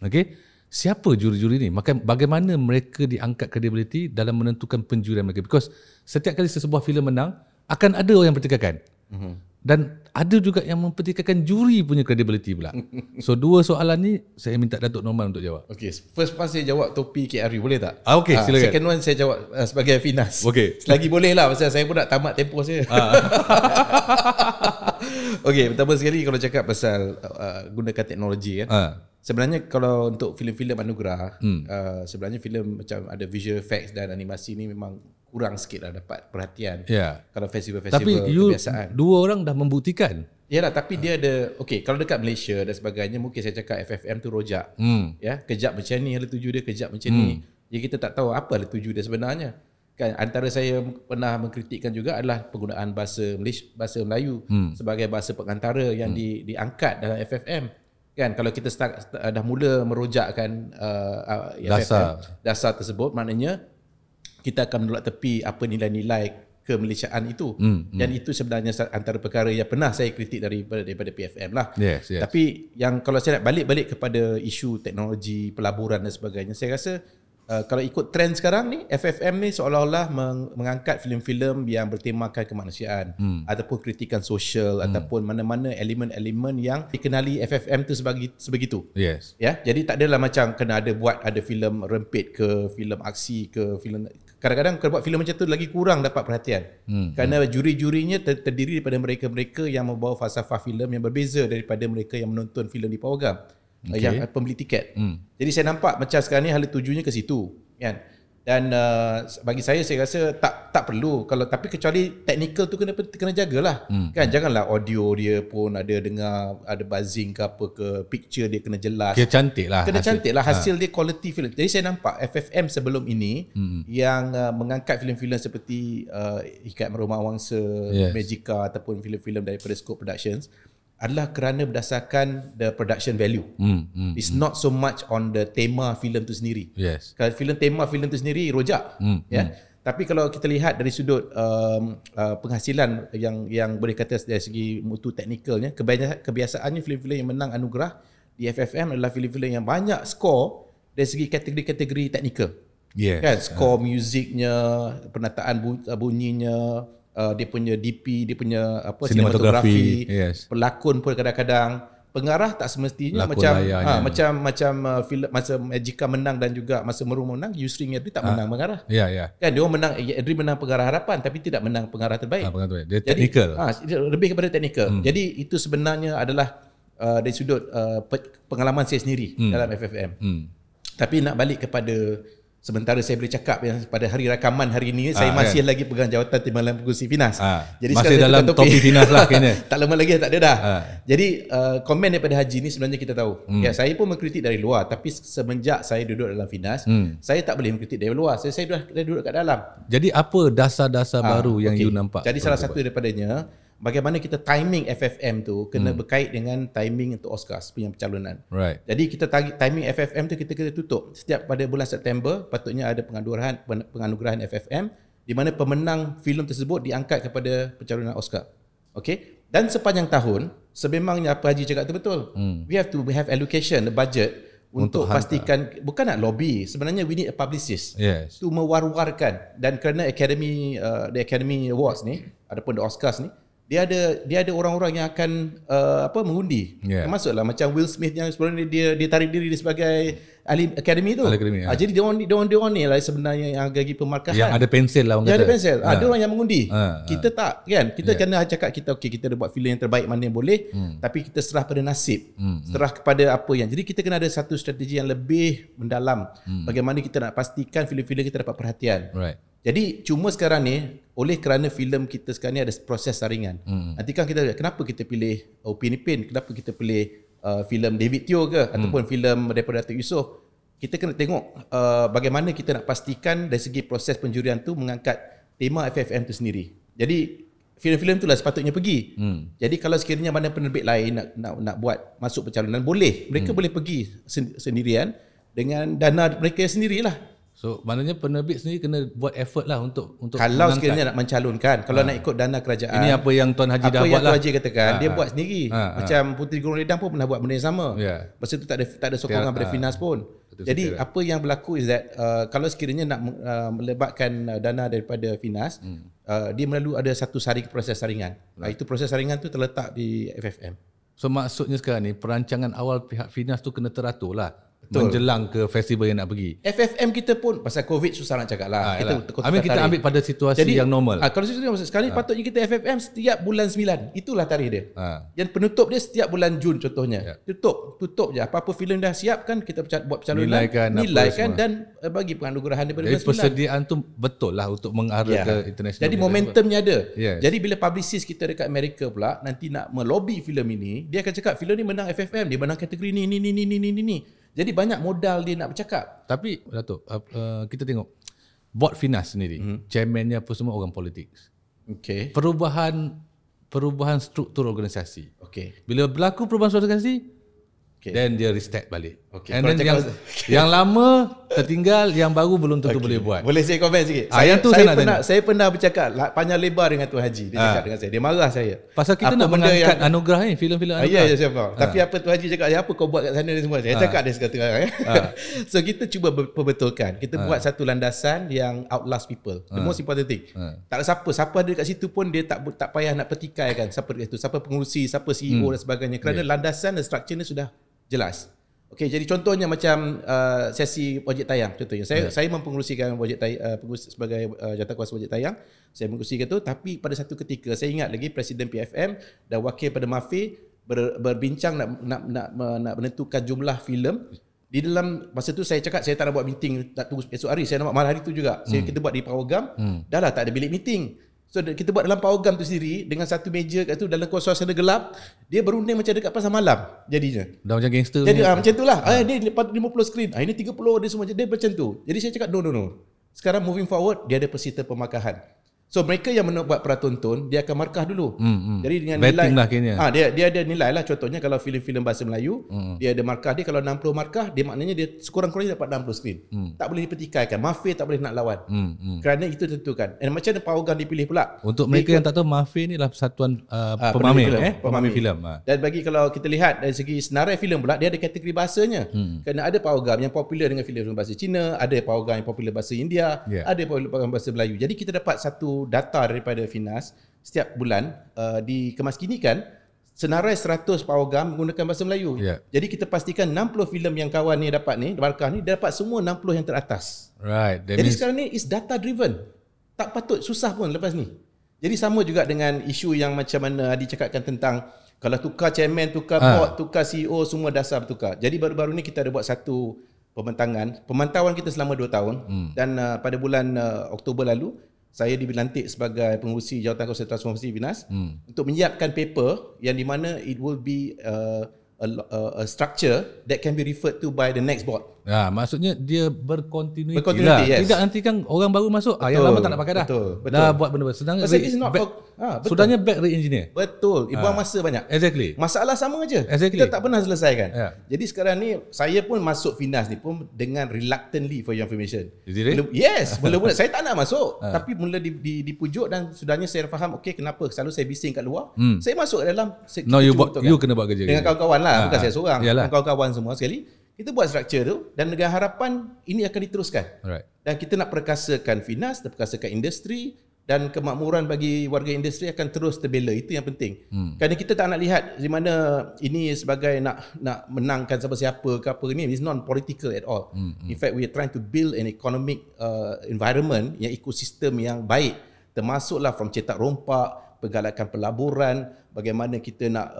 Okay? Siapa juri-juri ni? Maka bagaimana mereka diangkat credibility dalam menentukan penjurian mereka? Because setiap kali sebuah filem menang, akan ada orang yang pertikaikan. Dan ada juga yang mempertikaikan juri punya credibility pula. So dua soalan ni saya minta Datuk Norman untuk jawab. Okay, first one saya jawab topi KRU, boleh tak? Okay, silakan. Second one saya jawab sebagai Finas. Okay. Selagi boleh lah, pasal saya pun nak tamat tempoh saya. Okay, pertama sekali kalau cakap pasal gunakan teknologi kan. Sebenarnya kalau untuk filem-filem anugerah, sebenarnya filem macam ada visual effects dan animasi ni memang kurang sikit lah dapat perhatian. Kalau festival-festival kebiasaan. Tapi dua orang dah membuktikan. Yalah, tapi dia ada, okay, kalau dekat Malaysia dan sebagainya, mungkin saya cakap FFM tu rojak. Ya, kejap macam ni, hala tuju dia kejap macam ni. Jadi kita tak tahu apa hala tuju dia sebenarnya. Kan antara saya pernah mengkritikkan juga adalah penggunaan bahasa Melayu sebagai bahasa pengantara yang diangkat dalam FFM. Kan kalau kita dah mula merojakkan dasar tersebut, maknanya kita akan menolak tepi apa nilai-nilai kemalaysiaan itu. Dan itu sebenarnya antara perkara yang pernah saya kritik daripada PFM lah. Yes. Tapi yang kalau saya nak balik kepada isu teknologi, pelaburan dan sebagainya, saya rasa kalau ikut trend sekarang ni, FFM ni seolah-olah mengangkat filem-filem yang bertemakan kemanusiaan ataupun kritikan sosial ataupun mana-mana elemen-elemen yang dikenali FFM tu sebegitu. Yes. Ya, jadi tak adalah macam kena ada filem rempit ke, filem aksi ke, filem kadang-kadang kalau buat filem macam tu lagi kurang dapat perhatian. Kerana juri-jurinya terdiri daripada mereka-mereka yang membawa falsafah filem yang berbeza daripada mereka yang menonton filem di pawagam. Yang pembeli tiket. Jadi saya nampak macam sekarang ni hala tujunya ke situ, kan. Dan bagi saya rasa tak perlu tapi kecuali technical tu kena jagalah. Kan janganlah audio dia pun ada dengar ada buzzing ke apa ke, picture dia kena jelas. Kena cantik lah hasil dia, quality film. Jadi saya nampak FFM sebelum ini yang mengangkat filem-filem seperti Hikayat Merumah Wangsa, Magica ataupun filem-filem daripada Scope Productions adalah kerana berdasarkan the production value. It's not so much on the tema filem tu sendiri. Yes. Kalau tema filem tu sendiri rojak, ya. Tapi kalau kita lihat dari sudut penghasilan yang boleh kata dari segi mutu teknikalnya, kebiasaannya filem-filem yang menang anugerah di FFM adalah filem-filem yang banyak skor dari segi kategori-kategori teknikal. Yes. Kan, skor musiknya, penataan bunyinya, dia punya DP, dia punya sinematografi, pelakon pun kadang-kadang, pengarah tak semestinya macam filem masa Magica menang dan juga masa Merumah menang, Yusri Edri tak menang pengarah. Kan dia menang, Edri menang pengarah harapan tapi tidak menang pengarah terbaik. Dia teknikal. Lebih kepada teknikal. Jadi itu sebenarnya adalah dari sudut pengalaman saya sendiri dalam FFM. Tapi nak balik kepada sementara saya boleh cakap yang pada hari rakaman hari ini saya masih lagi pegang jawatan Timbalan Pengurusi Finas. Jadi masih dalam topi Finas lah kena. Tak lama lagi tak ada dah. Jadi komen daripada Haji ni sebenarnya kita tahu. Ya, saya pun mengkritik dari luar tapi semenjak saya duduk dalam Finas, saya tak boleh mengkritik dari luar. Saya dah duduk kat dalam. Jadi apa dasar-dasar baru yang you nampak? Jadi salah satu daripadanya, bagaimana kita timing FFM tu kena berkait dengan timing untuk Oscars punya pencalonan. Right. Jadi kita timing FFM tu kita kena tutup. Setiap pada bulan September patutnya ada penganugerahan FFM di mana pemenang filem tersebut diangkat kepada pencalonan Oscar. Okey. Dan sepanjang tahun sememangnya apa Haji cakap tu betul. We have to have allocation, the budget untuk pastikan bukan nak lobby, sebenarnya we need a publicist to mewar-warkan. Dan kerana the Academy Awards ni ataupun the Oscars ni dia ada orang-orang yang akan mengundi. Termasuklah macam Will Smith yang sebenarnya dia tarik diri sebagai ahli akademi tu. Jadi dia orang ni lah sebenarnya yang bagi pemarkahan. Yang ada pensel lah orang kata. Yang ada pensel. Dia orang yang mengundi. Kita tak, kan? Kita kena cakap kita ada buat filem yang terbaik mana yang boleh, tapi kita serah pada nasib. Serah kepada apa yang. Jadi kita kena ada satu strategi yang lebih mendalam. Bagaimana kita nak pastikan filem-filem kita dapat perhatian. Right. Jadi cuma sekarang ni oleh kerana filem kita sekarang ni ada proses saringan. Nanti kan kita kenapa kita pilih Upin Ipin, kenapa kita pilih filem David Teo ke ataupun filem daripada Datuk Yusof. Kita kena tengok bagaimana kita nak pastikan dari segi proses penjurian tu mengangkat tema FFM tu sendiri. Jadi filem-filem tu lah sepatutnya pergi. Jadi kalau sekiranya mana penerbit lain nak buat masuk pencalonan boleh, mereka boleh pergi sendirian dengan dana mereka sendirilah. So maknanya penerbit sendiri kena buat effort lah untuk kalau sekiranya nak mencalonkan, kalau nak ikut dana kerajaan. Ini apa yang Tuan Haji dah buat lah. Apa yang Tuan Haji katakan, dia buat sendiri. Macam Puteri Gunung Ledang pun pernah buat benda yang sama. Masa tu tak ada sokongan dari Finas pun. Jadi apa yang berlaku is that kalau sekiranya nak melebatkan dana daripada Finas, dia melalui ada satu proses saringan. Itu proses saringan tu terletak di FFM. So maksudnya sekarang ni perancangan awal pihak Finas tu kena teratur lah. Menjelang ke festival yang nak pergi. FFM kita pun pasal COVID susah nak cakap lah. Kita ambil pada situasi yang normal. Kalau situasi sekarang ni patutnya kita FFM setiap bulan 9. Itulah tarikh dia. Yang penutup dia setiap bulan Jun contohnya. Tutup je. Apa-apa filem dah siap kan kita buat pencalonan. Nilaikan dan bagi penganugerahan daripada bulan 9. Jadi persediaan tu betul lah untuk mengarah ke international. Jadi momentumnya ada. Jadi bila publicist kita dekat Amerika pula nanti nak melobi filem ini, dia akan cakap filem ni menang FFM, dia menang kategori ni. Jadi banyak modal dia nak bercakap. Tapi Datuk, kita tengok board Finas sendiri, chairmannya apa semua orang politik. Okay. Perubahan struktur organisasi. Okay. Bila berlaku perubahan struktur organisasi, then dia restart balik. Okay. And then yang lama tertinggal, yang baru belum tentu boleh buat. Boleh saya komen sikit? Saya pernah bercakap panjang lebar dengan Tuan Haji. Dia cakap dengan saya. Dia marah saya. Pasal kita nak mengangkat anugerah ni, filem-filem anugerah. Ya, saya faham. Tapi apa Tuan Haji cakap, apa kau buat kat sana ni semua? Saya cakap dia sekarang. So kita cuba perbetulkan. Kita buat satu landasan yang outlast people. The most important thing. Tak ada siapa ada dekat situ pun dia tak payah nak pertikaikan siapa dekat situ, siapa pengurusi, siapa CEO dan sebagainya. Kerana landasan dan struktur ni sudah jelas. Okey, jadi contohnya macam sesi projek tayang contohnya. Saya mempengurusikan projek tayang sebagai jawatankuasa projek tayang. Saya mengurusikan tu, tapi pada satu ketika saya ingat lagi Presiden PFM dan wakil pada MAFI berbincang nak menentukan jumlah filem. Di dalam masa tu saya cakap saya tak nak buat meeting, tak tunggu esok hari, saya nak buat malam hari tu juga. Kita buat di Pawagam, dah lah tak ada bilik meeting. So kita buat dalam Pawagam tu sendiri dengan satu meja kat tu dalam suasana gelap, dia berunding macam dekat pasar malam jadinya. Dah macam gangster. Jadi macam itulah. Ni 50 skrin. Ini 30 dia semua dia macam tu. Jadi saya cakap no. Sekarang moving forward dia ada pesita pemakahan. So mereka yang buat pratonton dia akan markah dulu. Jadi dengan betting nilai lah dia ada nilai lah. Contohnya kalau filem-filem bahasa Melayu, dia ada markah dia. Kalau 60 markah, dia maknanya dia sekurang-kurangnya dapat 60 skrin. Tak boleh dipertikaikan. Mafi tak boleh nak lawan. Kerana itu tentukan. Dan macam mana Pawagam dipilih pula? Untuk mereka yang tak tahu, Mafi ni lah persatuan pemamir filem. Dan bagi kalau kita lihat dari segi senarai filem pula, dia ada kategori bahasanya. Kerana ada Pawagam yang popular dengan filem bahasa Cina, ada Pawagam yang popular bahasa India, ada Pawagam bahasa Melayu. Jadi kita dapat satu data daripada Finas setiap bulan dikemaskinikan senarai 100 Pawagam menggunakan bahasa Melayu. Jadi kita pastikan 60 filem yang kawan ni dapat ni, markah ni, dia dapat semua 60 yang teratas. Right. Jadi sekarang ni is data driven. Tak patut susah pun lepas ni. Jadi sama juga dengan isu yang macam mana Adi cakapkan tentang kalau tukar chairman, tukar board, tukar CEO, semua dasar bertukar. Jadi baru-baru ni kita ada buat satu pemantauan kita selama 2 tahun dan pada bulan Oktober lalu saya dilantik sebagai pengurusi Jawatankuasa Transformasi Finas untuk menyiapkan paper yang di mana it will be a structure that can be referred to by the next board. Maksudnya dia berkontinuiti lah. Yes. Tidak nanti kan orang baru masuk, yang lama tak nak pakai dah. Betul. Dah buat benda-benda. Sudahnya back re-engineer. Betul. Buang masa banyak. Exactly. Masalah sama aja. Exactly. Kita tak pernah selesaikan. Jadi sekarang ni saya pun masuk Finas ni pun dengan reluctantly for your information. Yes. Mula-mula saya tak nak masuk. Tapi mula dipujuk dan sudahnya saya faham kenapa selalu saya bising kat luar. Saya masuk dalam. No, you kena buat kerja. Dengan kawan-kawan lah. Bukan saya seorang. Dengan kawan-kawan semua sekali. Kita buat struktur tu dan dengan harapan ini akan diteruskan. Dan kita nak perkasakan Finas, perkasakan industri dan kemakmuran bagi warga industri akan terus terbela. Itu yang penting. Kerana kita tak nak lihat di mana ini sebagai nak menangkan siapa-siapa ke apa ni. It's non-political at all. In fact, we are trying to build an economic environment yang ekosistem yang baik. Termasuklah from cetak rompak, penggalakan pelaburan, bagaimana kita nak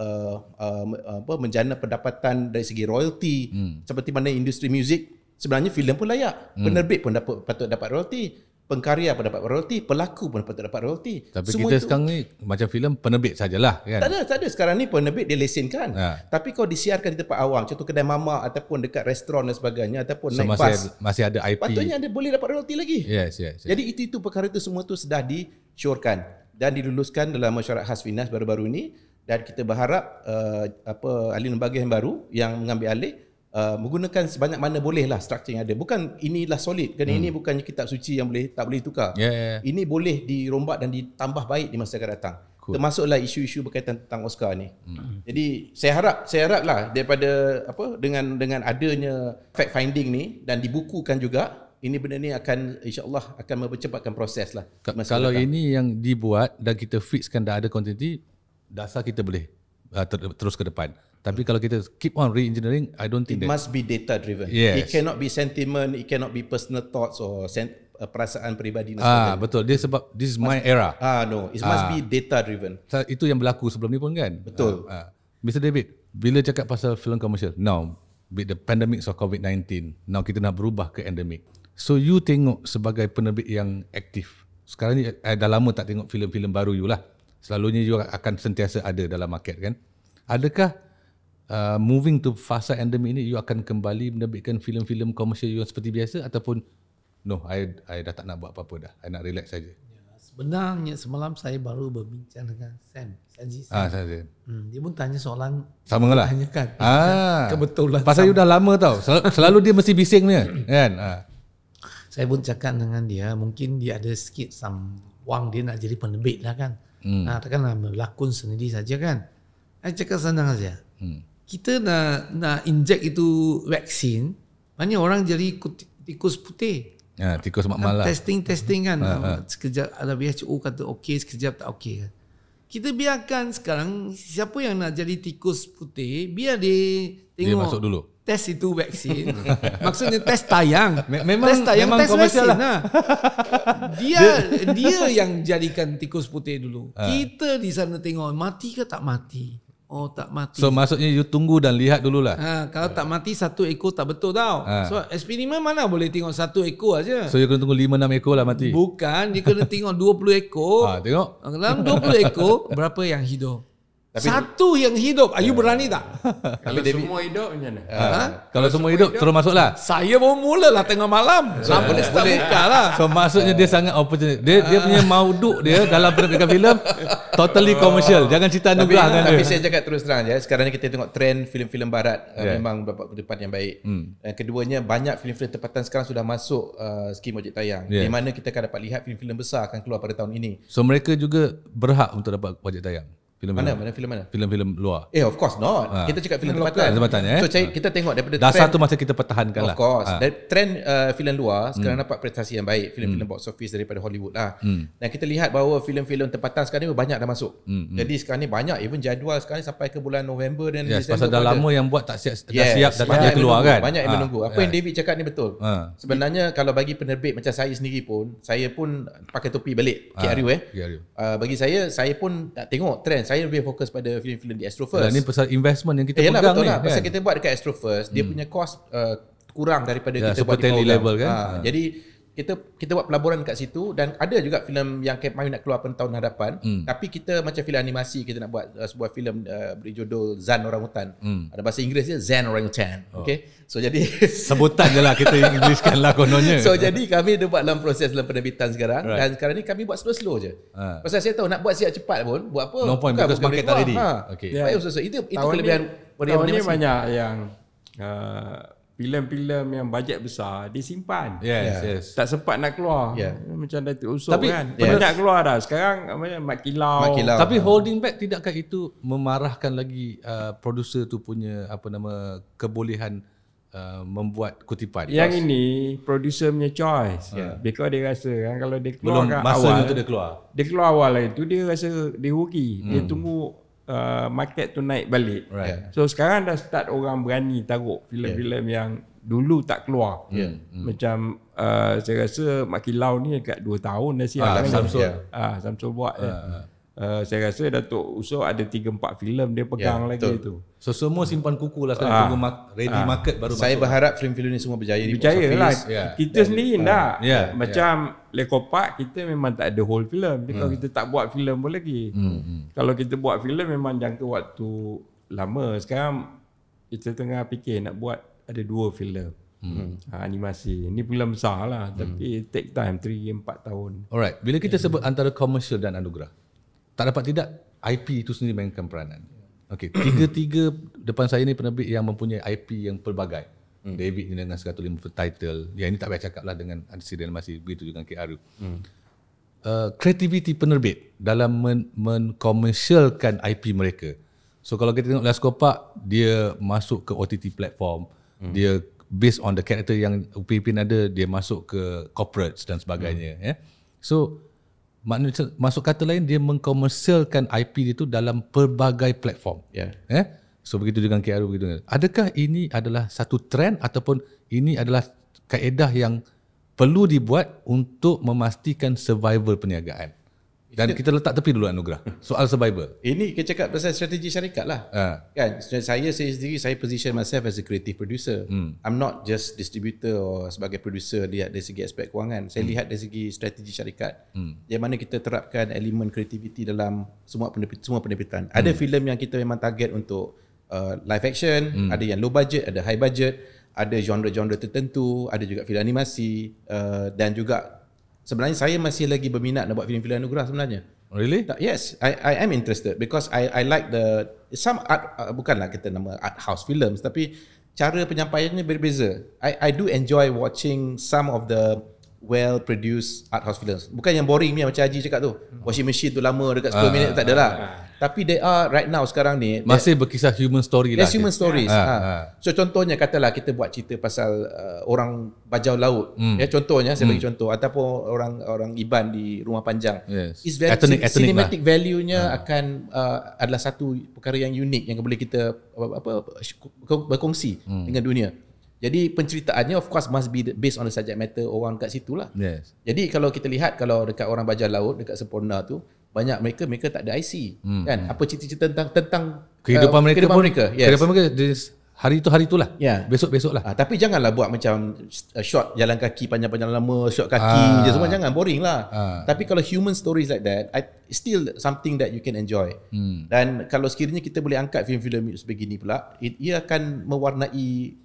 menjana pendapatan dari segi royalty, seperti mana industri muzik sebenarnya filem pun layak, penerbit pun patut dapat royalty, pengkarya pun dapat royalty, pelaku pun patut dapat royalty. Tapi semua kita sekarang ni macam filem penerbit sajalah kan. Tak ada sekarang ni penerbit dia lesenkan. Tapi kalau disiarkan di tempat awam, contoh kedai mamak ataupun dekat restoran dan sebagainya ataupun naik bas, masih ada IP. Patutnya ada boleh dapat royalty lagi. Yes. Jadi itu perkara itu semua tu sudah disyorkan dan diluluskan dalam mesyuarat khas Finas baru-baru ini dan kita berharap ahli lembaga yang baru yang mengambil alih menggunakan sebanyak mana boleh lah struktur yang ada. Bukan inilah solid kerana ini bukannya kitab suci yang tak boleh tukar. Ini boleh dirombak dan ditambah baik di masa akan datang. Termasuklah isu-isu berkaitan tentang Oscar ni. Jadi saya harap lah daripada dengan adanya fact finding ni dan dibukukan juga, ini benda ni akan insya-Allah akan mempercepatkan proses lah. Kalau ini yang dibuat dan kita fixkan dah ada continuity, dasar kita boleh terus ke depan. Tapi kalau kita keep on re-engineering, I don't think it must be data driven. Yes. It cannot be sentiment, it cannot be personal thoughts or perasaan peribadi dan sebagainya. Betul. Dia sebab this is my era. No, it must be data driven. Itu yang berlaku sebelum ni pun kan. Betul. Mr. David, bila cakap pasal film komersial, now with the pandemic of COVID-19, now kita nak berubah ke endemic. So you tengok sebagai penerbit yang aktif. Sekarang ni dah lama tak tengok filem-filem baru you lah. Selalunya you akan sentiasa ada dalam market kan. Adakah moving to fasa endemic ini you akan kembali menerbitkan filem-filem komersial you seperti biasa ataupun no, I dah tak nak buat apa-apa dah. I nak relax saja. Sebenarnya semalam saya baru berbincang dengan Sam. Saya. Dia pun tanya soalan sama lah. tanyakan. Kebetulan. Pasal you dah lama tau. Selalu dia mesti bising punya, kan? Saya pun cakap dengan dia, mungkin dia ada sikit wang dia nak jadi penerbit lah kan. Takkanlah berlakon sendiri saja kan. Saya cakap senang saja. Kita nak inject itu vaksin, banyak orang jadi tikus putih. Tikus makmal lah. Testing kan. Sekejap ada WHO kata okey, sekejap tak okey kan. Kita biarkan sekarang siapa yang nak jadi tikus putih, biar dia tengok. Dia masuk dulu. Test itu vaksin. Maksudnya test tayang. Memang test komersial vaksin lah. Dia yang jadikan tikus putih dulu. Kita di sana tengok mati ke tak mati. Oh tak mati. So maksudnya you tunggu dan lihat dululah. Kalau tak mati 1 ekor tak betul tau. So eksperimen mana boleh tengok 1 ekor aja. So you kena tunggu 5-6 ekor lah mati. Bukan, dia kena tengok 20 ekor. Tengok. Dalam 20 ekor berapa yang hidup? Satu yang hidup. You berani tak? Kalau semua hidup macam mana? Kalau semua hidup terus masuklah. Saya baru mulalah tengah malam. Boleh start buka lah. So maksudnya dia sangat opportunity. Dia punya mauduk dia dalam penerbitan filem totally commercial. Jangan cerita anugerah kan dia. Tapi saya cakap terus terang je, sekarang ni kita tengok trend filem-filem barat memang dapat ke depan yang baik. Dan keduanya banyak filem-filem tempatan sekarang sudah masuk skim wajib tayang. Di mana kita akan dapat lihat filem-filem besar akan keluar pada tahun ini. So mereka juga berhak untuk dapat wajib tayang. Filem mana? Filem-filem luar. Of course not. Kita cakap filem tempatan. So kita tengok daripada dasar trend, tu masa kita pertahankan lah. Of course. Dari trend filem luar sekarang dapat prestasi yang baik. Filem-filem box office daripada Hollywood lah. Dan kita lihat bahawa filem-filem tempatan sekarang ni banyak dah masuk. Jadi sekarang ni banyak, even jadual sekarang ni sampai ke bulan November dan Disember. Pasal dah lama yang buat tak siap, dah tak dia keluar kan. Banyak yang menunggu. Apa yang David cakap ni betul. Sebenarnya kalau bagi penerbit macam saya sendiri pun, saya pun pakai topi balik KRU bagi saya pun tak tengok trend. Saya lebih fokus pada filem-filem di Astro-First. Ini pasal investment yang kita pegang betul ni lah. Pasal kan? kita buat dekat Astro-First, dia punya cost kurang daripada kita buat di Tele level kan. Jadi kita buat pelaburan kat situ dan ada juga filem yang Camp Mayu nak keluar pada tahun hadapan. Tapi kita macam filem animasi, kita nak buat sebuah filem berjudul Zan Orangutan. Ada bahasa Inggeris dia Zan Orangutan. Okay. So jadi sebutan je lah kita Englishkan lah kononnya. So jadi kami dah buat dalam proses dalam penerbitan sekarang. Dan sekarang ni kami buat slow-slow je. Pasal saya tahu nak buat siap cepat pun buat apa. No point because market tak ready. Itu kelebihan tahun ni banyak yang filem-filem yang bajet besar disimpan. Yes. Tak sempat nak keluar. Macam Datuk Usop kan. Yes. Nak keluar dah. Sekarang Mat Kilau. Tapi holding back tidakkah itu memarahkan lagi producer tu punya kebolehan membuat kutipan? Yang ini producer punya choice. Because dia rasa kan kalau dia keluar belum masa awal, tu dia keluar. Dia keluar awal itu dia rasa dia rugi. Dia tunggu market tu naik balik. So sekarang dah start orang berani taruh filem-filem yang dulu tak keluar. Macam saya rasa Mat Kilau ni dekat 2 tahun dah siap. Samsul buat. Saya rasa Datuk Usop ada 3-4 filem dia pegang lagi tu. So semua simpan kuku lah sekarang, tunggu ready market baru saya masuk. berharap filem-filem ni semua berjaya di box Berjaya lah. office. Kita sendiri tak. Macam Lekopak kita memang tak ada whole filem. Kalau kita tak buat filem pun lagi. Kalau kita buat filem memang jangka waktu lama. Sekarang kita tengah fikir nak buat ada 2 filem. Animasi. Ini filem besar lah. Tapi take time 3-4 tahun. Alright. Bila kita sebut antara komersial dan anugerah, tak dapat tidak IP itu sendiri mainkan peranan. Okey, tiga depan saya ni penerbit yang mempunyai IP yang pelbagai. David ni dengan 150 title. Yang ini tak payah cakap lah dengan Ansir dan masih begitu juga dengan KRU. Kreativiti penerbit dalam mengkomersialkan IP mereka. So kalau kita tengok Laskopak, dia masuk ke OTT platform. Dia based on the character yang Upin ada, dia masuk ke corporates dan sebagainya. So maknanya masuk kata lain dia mengkomersialkan IP dia tu dalam pelbagai platform. So begitu dengan KRU begitu. Adakah ini adalah satu trend ataupun ini adalah kaedah yang perlu dibuat untuk memastikan survival perniagaan? Dan kita letak tepi dulu anugerah. Soal survival. Ini kita cakap pasal strategi syarikat lah. Kan? Saya sendiri, saya position myself as a creative producer. I'm not just distributor or sebagai producer lihat dari segi aspek kewangan. Saya lihat dari segi strategi syarikat. Yang mana kita terapkan elemen kreativiti dalam semua penerbitan. Ada filem yang kita memang target untuk live action, ada yang low budget, ada high budget. ada genre-genre tertentu, ada juga filem animasi, dan juga sebenarnya saya masih lagi berminat nak buat filem-filem anugerah sebenarnya. Really? Yes, I am interested because I like the some art, bukanlah kita nama art house films, tapi cara penyampaiannya berbeza. I do enjoy watching some of the well produced art house films. Bukan yang boring ni macam Haji cakap tu. Washing machine tu lama dekat 10 minit tak adalah. Tapi they are right now sekarang ni Masih berkisah human story lah. human stories. So contohnya katalah kita buat cerita pasal orang bajau laut. Ya contohnya saya bagi contoh ataupun orang Iban di Rumah Panjang. Yes. It's very Ethnic cinematic lah. value-nya akan adalah satu perkara yang unik yang boleh kita berkongsi dengan dunia. Jadi penceritaannya of course must be based on the subject matter orang kat situ lah. Yes. Jadi kalau kita lihat kalau dekat orang bajau laut dekat Semporna tu banyak mereka tak ada IC kan. Apa cerita-cerita tentang Kehidupan mereka pun, Yes. kehidupan mereka hari itulah. Ya. Besok lah. Tapi janganlah buat macam shot jalan kaki panjang-panjang lama, shot kaki je semua, jangan, boring lah. Tapi kalau human stories like that, still something that you can enjoy. Dan kalau sekiranya kita boleh angkat filem-filem sebegini pula, ia akan mewarnai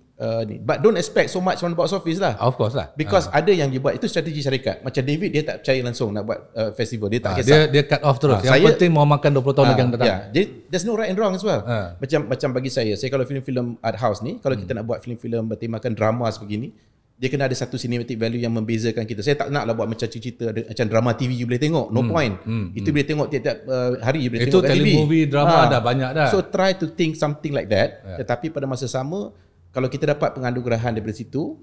ni. But don't expect so much from the box office lah. Of course lah. Because ada yang dia buat itu strategi syarikat. Macam David dia tak percaya langsung nak buat festival, dia tak kisah. Dia cut off terus. Yang penting mau makan 20 tahun lagi yang datang. Jadi there's no right and wrong as well. Macam bagi saya kalau filem-filem art house ni, kalau kita nak buat filem-filem bertemakan drama sebegini, dia kena ada satu cinematic value yang membezakan kita. Saya tak naklah buat macam cerita macam drama TV you boleh tengok, no point. Itu boleh tengok tiap-tiap hari you boleh tengok kat TV. Itu telemovie drama dah banyak dah. So try to think something like that. Tetapi pada masa sama, kalau kita dapat penganugerahan daripada situ,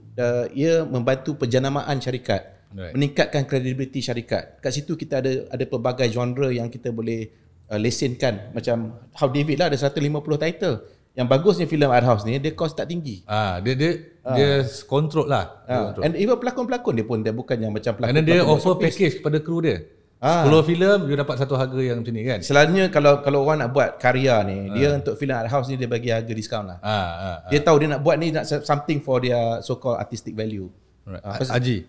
ia membantu penjanamaan syarikat, meningkatkan kredibiliti syarikat. Kat situ kita ada pelbagai genre yang kita boleh lesenkan. Macam How David lah ada 150 title. Yang bagusnya filem art house ni dia cost tak tinggi. Dia control lah. And even pelakon-pelakon dia pun dia bukan yang macam pelakon. Kerana dia offer package kepada kru dia. 10 filem you dapat satu harga yang macam ni kan. Selalunya kalau orang nak buat karya ni, dia untuk filem art house ni dia bagi harga diskaun lah. Dia tahu dia nak buat ni nak something for their so called artistic value. Haji,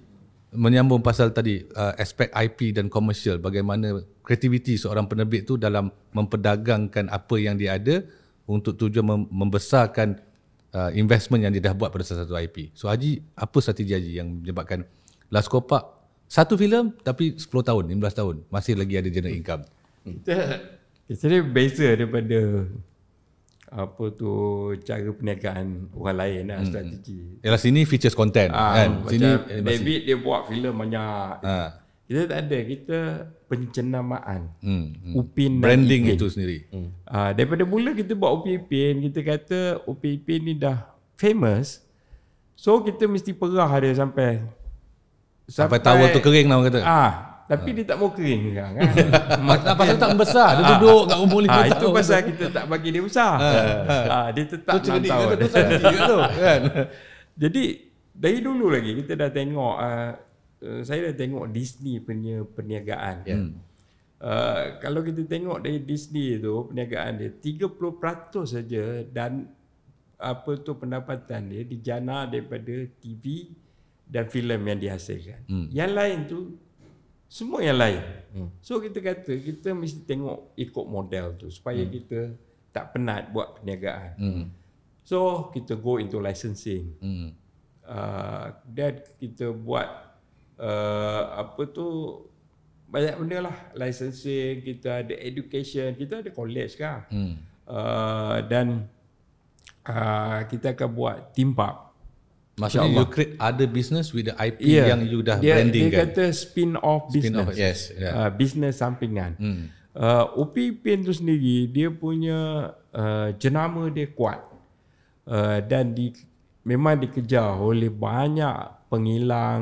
menyambung pasal tadi aspek IP dan komersial, bagaimana kreativiti seorang penerbit tu dalam memperdagangkan apa yang dia ada untuk tujuan membesarkan investment yang dia dah buat pada satu IP. So Haji, apa strategi Haji yang menyebabkan Last Kopak satu filem tapi 10 tahun, 15 tahun masih lagi ada generate income? Kita ni beza daripada cara perniagaan orang lain lah, strategi. Yalah, sini features content kan. Macam Sini David dia buat filem banyak. Kita tak ada, kita pencenamaan. Upin branding dan itu sendiri. Daripada mula kita buat Upin, kita kata Upin ni dah famous. So kita mesti perah dia sampai towel tu kering lah orang kata. Tapi dia tak mau kering sekarang kan. Pasal tak besar, dia duduk kat umur 5 tahun. Itu pasal kita tak bagi dia besar. Dia tetap 6 tahun. Kan? Jadi dari dulu lagi kita dah tengok, saya dah tengok Disney punya perniagaan. Kalau kita tengok dari Disney tu perniagaan dia 30% saja dan pendapatan dia dijana daripada TV dan filem yang dihasilkan. Yang lain tu semua yang lain. So kita kata kita mesti tengok ikut model tu supaya kita tak penat buat perniagaan. So kita go into licensing. Dan kita buat banyak benda lah, licensing, kita ada education, kita ada college kan. Dan kita akan buat theme park. Maksudnya you create other business with the IP yang you dah branding dia kan. Dia kata spin-off business. Yes. Business sampingan. Upin tu sendiri dia punya jenama dia kuat. Dan memang dikejar oleh banyak penghilang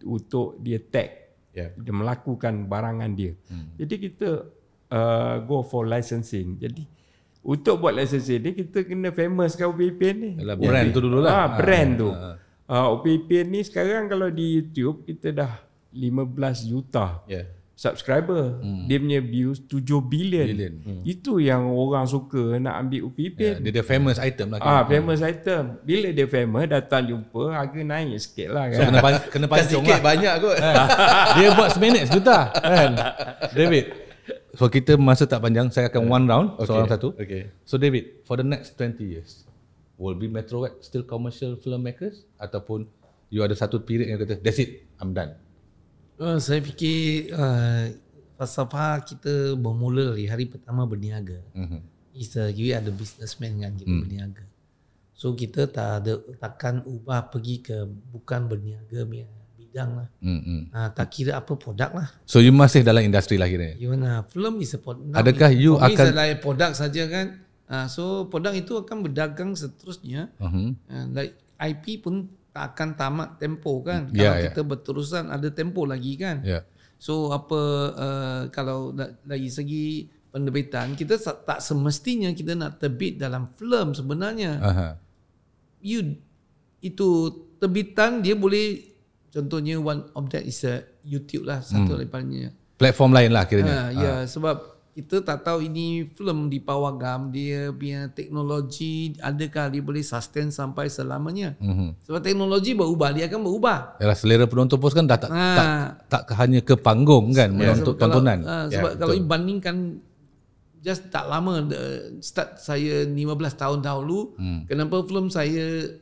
untuk dia tag. Dia melakukan barangan dia. Jadi kita go for licensing. Jadi untuk buat licensing ni kita kena famous kan Upin ni. Brand tu dululah. Brand tu. Upin ni sekarang kalau di YouTube kita dah 15 juta subscriber. Dia punya views 7 billion. Itu yang orang suka nak ambil Upin. Dia famous item lah kan. Famous item. Bila dia famous datang jumpa harga naik sikit lah kan. So kena pancung lah. banyak kot. Dia buat seminit sejuta kan. David, so kita masa tak panjang, saya akan one round, seorang satu. Okay. So David, for the next 20 years, will be Metro Wax still commercial filmmakers ataupun you ada satu period yang kata that's it, I'm done? Saya fikir falsafah kita bermula dari hari pertama berniaga. We ada businessman kan, kita berniaga. So kita takkan ubah pergi ke bukan berniaga punya bidang lah. Tak kira apa produk lah. So you masih dalam industri lah kira. Film is a product. Adakah you akan produk saja kan? So produk itu akan berdagang seterusnya. Like IP pun tak akan tamat tempo kan. Kalau kita berterusan ada tempo lagi kan. So kalau dari segi penerbitan, kita tak semestinya kita nak terbit dalam film sebenarnya. Itu terbitan dia boleh, contohnya one of that is YouTube lah, satu daripadanya. Platform lain lah kiranya. Sebab kita tak tahu ini film di Pawagam, dia punya teknologi adakah dia boleh sustain sampai selamanya. Sebab teknologi berubah, dia akan berubah. Yalah, selera penonton pun kan dah tak hanya ke panggung kan, menonton tontonan. Sebab kalau dibandingkan just tak lama, start saya 15 tahun dahulu, kenapa film saya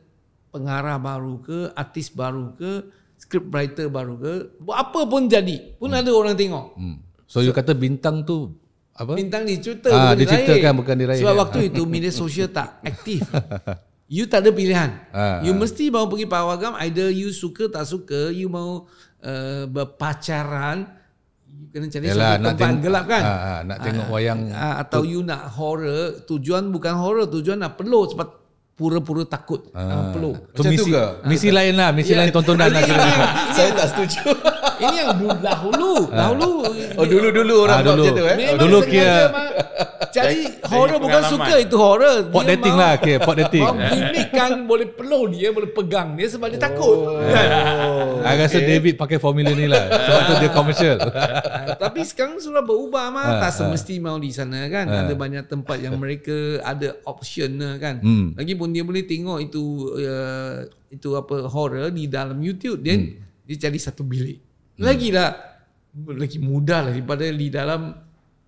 pengarah baru ke, artis baru ke, scriptwriter baru ke, apa pun jadi, pun ada orang tengok. So you kata bintang tu apa? Bintang diceritakan, bukan diraih. Sebab waktu itu media sosial tak aktif. You tak ada pilihan. You mesti mau pergi Pawagam, either you suka tak suka, you mau berpacaran, you kena cari satu tempat gelap kan. Nak tengok wayang atau you nak horror, tujuan bukan horror, tujuan nak peluh sebab pura-pura takut peluh. Macam misi lain lah, misi lain tontonan lah. Saya tak setuju. Ini yang dahulu. Dulu orang buat macam tu Dulu kira jadi horror bukan suka itu horror. Pot dating lah, kira pot dating. Gimmick kan boleh peluh dia, boleh pegang dia sebab dia takut. I rasa David pakai formula ni lah. Sebab tu dia commercial. Tapi sekarang sudah berubah mah, tak semesti mau di sana kan. Ada banyak tempat yang mereka ada option kan. Lagipun dia boleh tengok itu apa horror di dalam YouTube, dia cari satu bilik. Lagi mudah lah daripada di dalam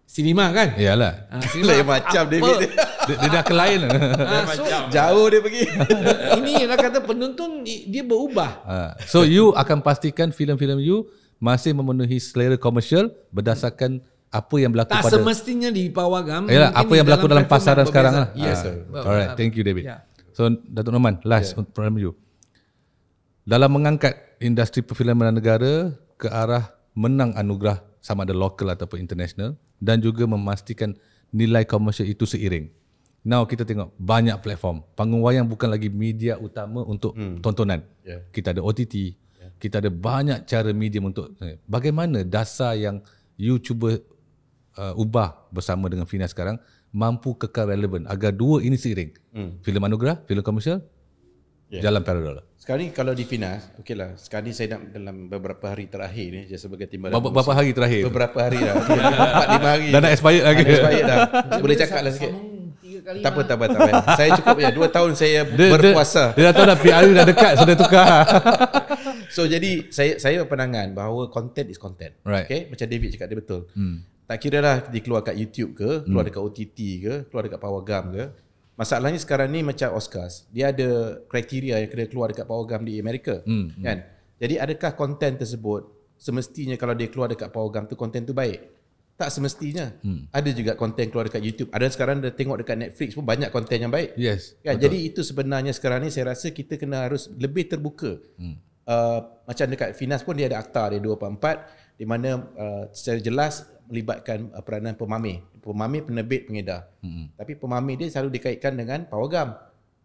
sinema kan. Iyalah. Lain macam David. Dia dah ke lain. Jauh dia pergi. Ini yang kata penonton dia berubah. So you akan pastikan filem-filem you masih memenuhi selera komersial berdasarkan apa yang berlaku tak pada semestinya di Pawagam. Yalah, apa yang berlaku dalam pasaran sekarang lah. Yes. Alright, thank you David. So Datuk Norman, last from you. Dalam mengangkat industri perfilman negara ke arah menang anugerah sama ada lokal ataupun international dan juga memastikan nilai komersial itu seiring. Now kita tengok banyak platform. Panggung wayang bukan lagi media utama untuk tontonan. Kita ada OTT, kita ada banyak cara medium untuk. Bagaimana dasar yang you cuba ubah bersama dengan Fina sekarang mampu kekal relevan agar dua ini seiring? Filem anugerah, filem komersial jalan paralel. Sekarang ni kalau di Finas, okeylah. Sekarang ni saya nak dalam beberapa hari terakhir ni sebagai timbalan. Berapa hari terakhir? Beberapa hari dah. 4-5 hari. Dah nak expired lagi. Dah expired dah. Boleh cakap lah sikit. Tak apa. Saya cukup je. 2 tahun saya berpuasa. Dia dah tahu dah PRU dah dekat, sudah tukar. So jadi saya berpandangan bahawa content is content. Right. Okay? Macam David cakap dia betul. Tak kira lah dia keluar kat YouTube ke, keluar dekat OTT ke, keluar dekat Pawagam ke. Masalahnya sekarang ni macam Oscars, dia ada kriteria yang kena keluar dekat Pawagam di Amerika, kan? Jadi adakah konten tersebut semestinya kalau dia keluar dekat Pawagam tu konten tu baik? Tak semestinya. Ada juga konten keluar dekat YouTube. Ada sekarang dah tengok dekat Netflix pun banyak konten yang baik. Yes. Kan? Jadi itu sebenarnya sekarang ni saya rasa kita kena harus lebih terbuka. Macam dekat Finas pun dia ada akta dia 2/4 di mana secara jelas melibatkan peranan pemamir, penerbit, pengedar. Tapi pemamir dia selalu dikaitkan dengan Pawagam.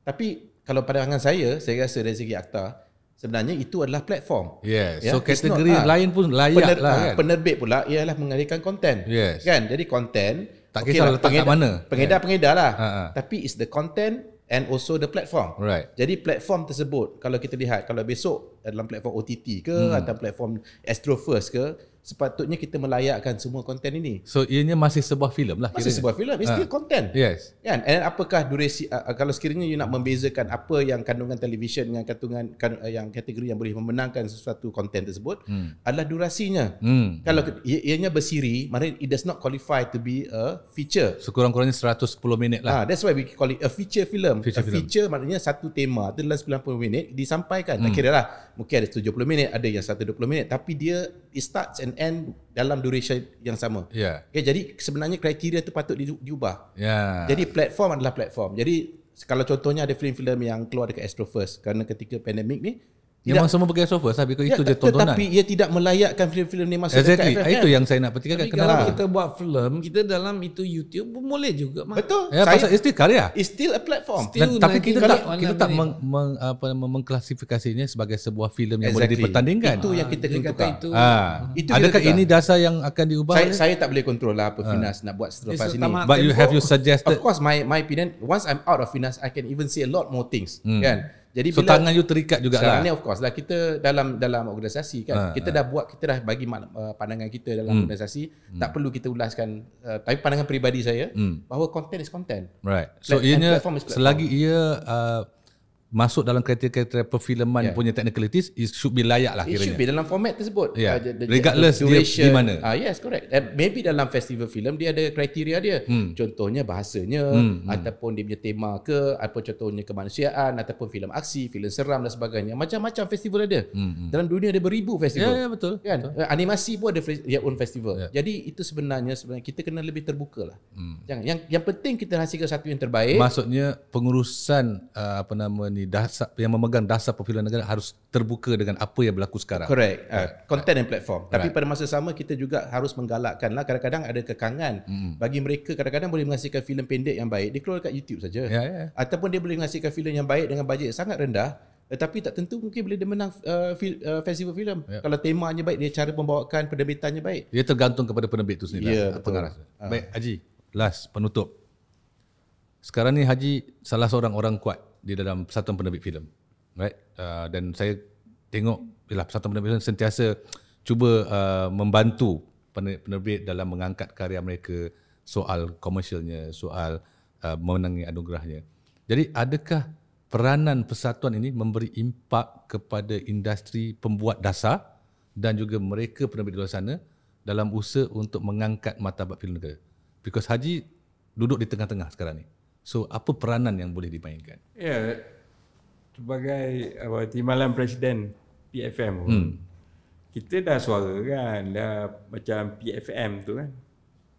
Tapi kalau pandangan saya rasa dari segi akta, sebenarnya itu adalah platform. Yes. So kategori lain pun layak lah kan. Penerbit pula ialah menghadirkan konten. Yes. Kan? Jadi konten tak kisah letak kat mana. Pengedar lah. Tapi it's the content and also the platform. Right. Jadi platform tersebut kalau kita lihat, kalau besok dalam platform OTT ke atau platform Astro First ke, sepatutnya kita melayakkan semua konten ini. So ianya masih sebuah filem lah. Masih sebuah filem, it's still content. Yes. Kan? And apakah durasi kalau sekiranya you nak membezakan apa yang kandungan televisyen dengan kandungan yang kategori yang boleh memenangkan sesuatu konten tersebut adalah durasinya. Kalau ianya bersiri, maknanya it does not qualify to be a feature. Sekurang-kurangnya 110 minit lah. That's why we call it a feature film. Feature maknanya satu tema dalam 90 minit disampaikan. Tak kira lah, mungkin ada 70 minit, ada yang 120 minit, tapi dia it starts and end dalam duration yang sama. Yeah. Okay, jadi sebenarnya kriteria tu patut diubah. Yeah. Jadi platform adalah platform. Jadi kalau contohnya ada filem-filem yang keluar dekat Astro First kerana ketika pandemik ni memang semua pergi Astro First lah, because itu je tontonan. Tetapi ia tidak melayakkan filem-filem ni masuk exactly. dekat FFM. Itu yang saya nak pertikaikan. Tapi kalau kita buat filem, kita dalam itu YouTube pun boleh juga. Betul. Ya, pasal it's still karya. It's still a platform. Tapi kita tak mengklasifikasinya sebagai sebuah filem yang boleh dipertandingkan. Itu yang kita kena tukar. Adakah ini dasar yang akan diubah? Saya tak boleh kontrol lah apa Finas nak buat selepas ini. But you have suggested. Of course my opinion, once I'm out of Finas, I can even say a lot more things. Kan? Jadi so bila, tangan you terikat jugalah. Sekarang ni of course lah, kita dalam organisasi kan, kita dah bagi pandangan kita dalam organisasi. Tak perlu kita ulaskan, tapi pandangan peribadi saya bahawa content is content. Right. So ianya selagi ia masuk dalam kriteria perfilman punya technicalities, it should be layak lah kiranya. It should be dalam format tersebut. Regardless dia di mana. Yes, correct. Maybe dalam festival film dia ada kriteria dia. Contohnya bahasanya, ataupun dia punya tema ke, ataupun contohnya kemanusiaan, ataupun filem aksi, filem seram dan sebagainya. Macam-macam festival ada. Dalam dunia ada beribu festival. Ya, betul. Kan? Betul. Animasi pun ada their own festival. Jadi itu sebenarnya kita kena lebih terbuka lah. Yang penting kita hasilkan satu yang terbaik. Maksudnya pengurusan dasar yang memegang dasar perfilman negara harus terbuka dengan apa yang berlaku sekarang. Correct. Content and platform. Tapi pada masa sama kita juga harus menggalakkan lah, kadang-kadang ada kekangan bagi mereka, kadang-kadang boleh menghasilkan filem pendek yang baik, dia keluar dekat YouTube saja. Ataupun dia boleh menghasilkan filem yang baik dengan bajet yang sangat rendah, tetapi tak tentu mungkin boleh dia menang festival filem. Kalau temanya baik, dia cara pembawakan, penerbitannya baik. Dia tergantung kepada penerbit itu sendiri. Betul. Baik Haji, last penutup. Sekarang ni Haji salah seorang orang kuat di dalam Persatuan Penerbit Filem, right? Dan saya tengok Persatuan Penerbit Filem sentiasa cuba membantu penerbit dalam mengangkat karya mereka, soal komersialnya, soal memenangi anugerahnya. Jadi adakah peranan persatuan ini memberi impak kepada industri pembuat dasar dan juga mereka penerbit di luar sana dalam usaha untuk mengangkat martabat filem negara? Because Haji duduk di tengah-tengah sekarang ni. So apa peranan yang boleh dimainkan? Ya, sebagai timbalan Presiden PFM kita dah suara kan, dah macam PFM tu kan,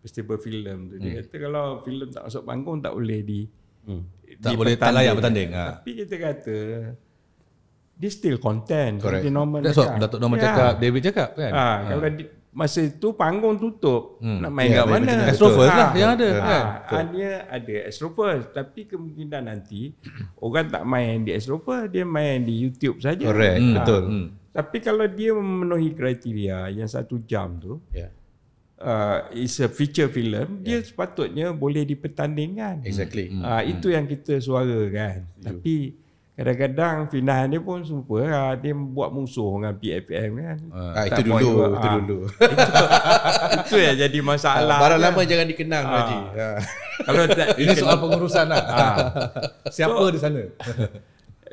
Festival Filem tu. Dia kata kalau filem tak masuk panggung tak boleh tak boleh, tak layak bertanding. Tapi kita kata dia still content. Correct. That's what Datuk Norman cakap, David cakap kan. Kalau masa tu panggung tutup, nak main kat mana? Astro First lah yang ada kan. Hanya ada Astro First, tapi kemungkinan nanti orang tak main di Astro First, dia main di YouTube saja. Correct, betul. Tapi kalau dia memenuhi kriteria yang 1 jam tu, is a feature film, dia sepatutnya boleh dipertandingkan. Exactly. Itu yang kita suarakan. Tapi kadang-kadang Finas ni pun sumpah lah, dia buat musuh dengan PFM kan. Itu dulu. Itu yang jadi masalah. Barang lama jangan dikenang Haji. Kalau tak Ini soal pengurusan lah. Siapa di sana?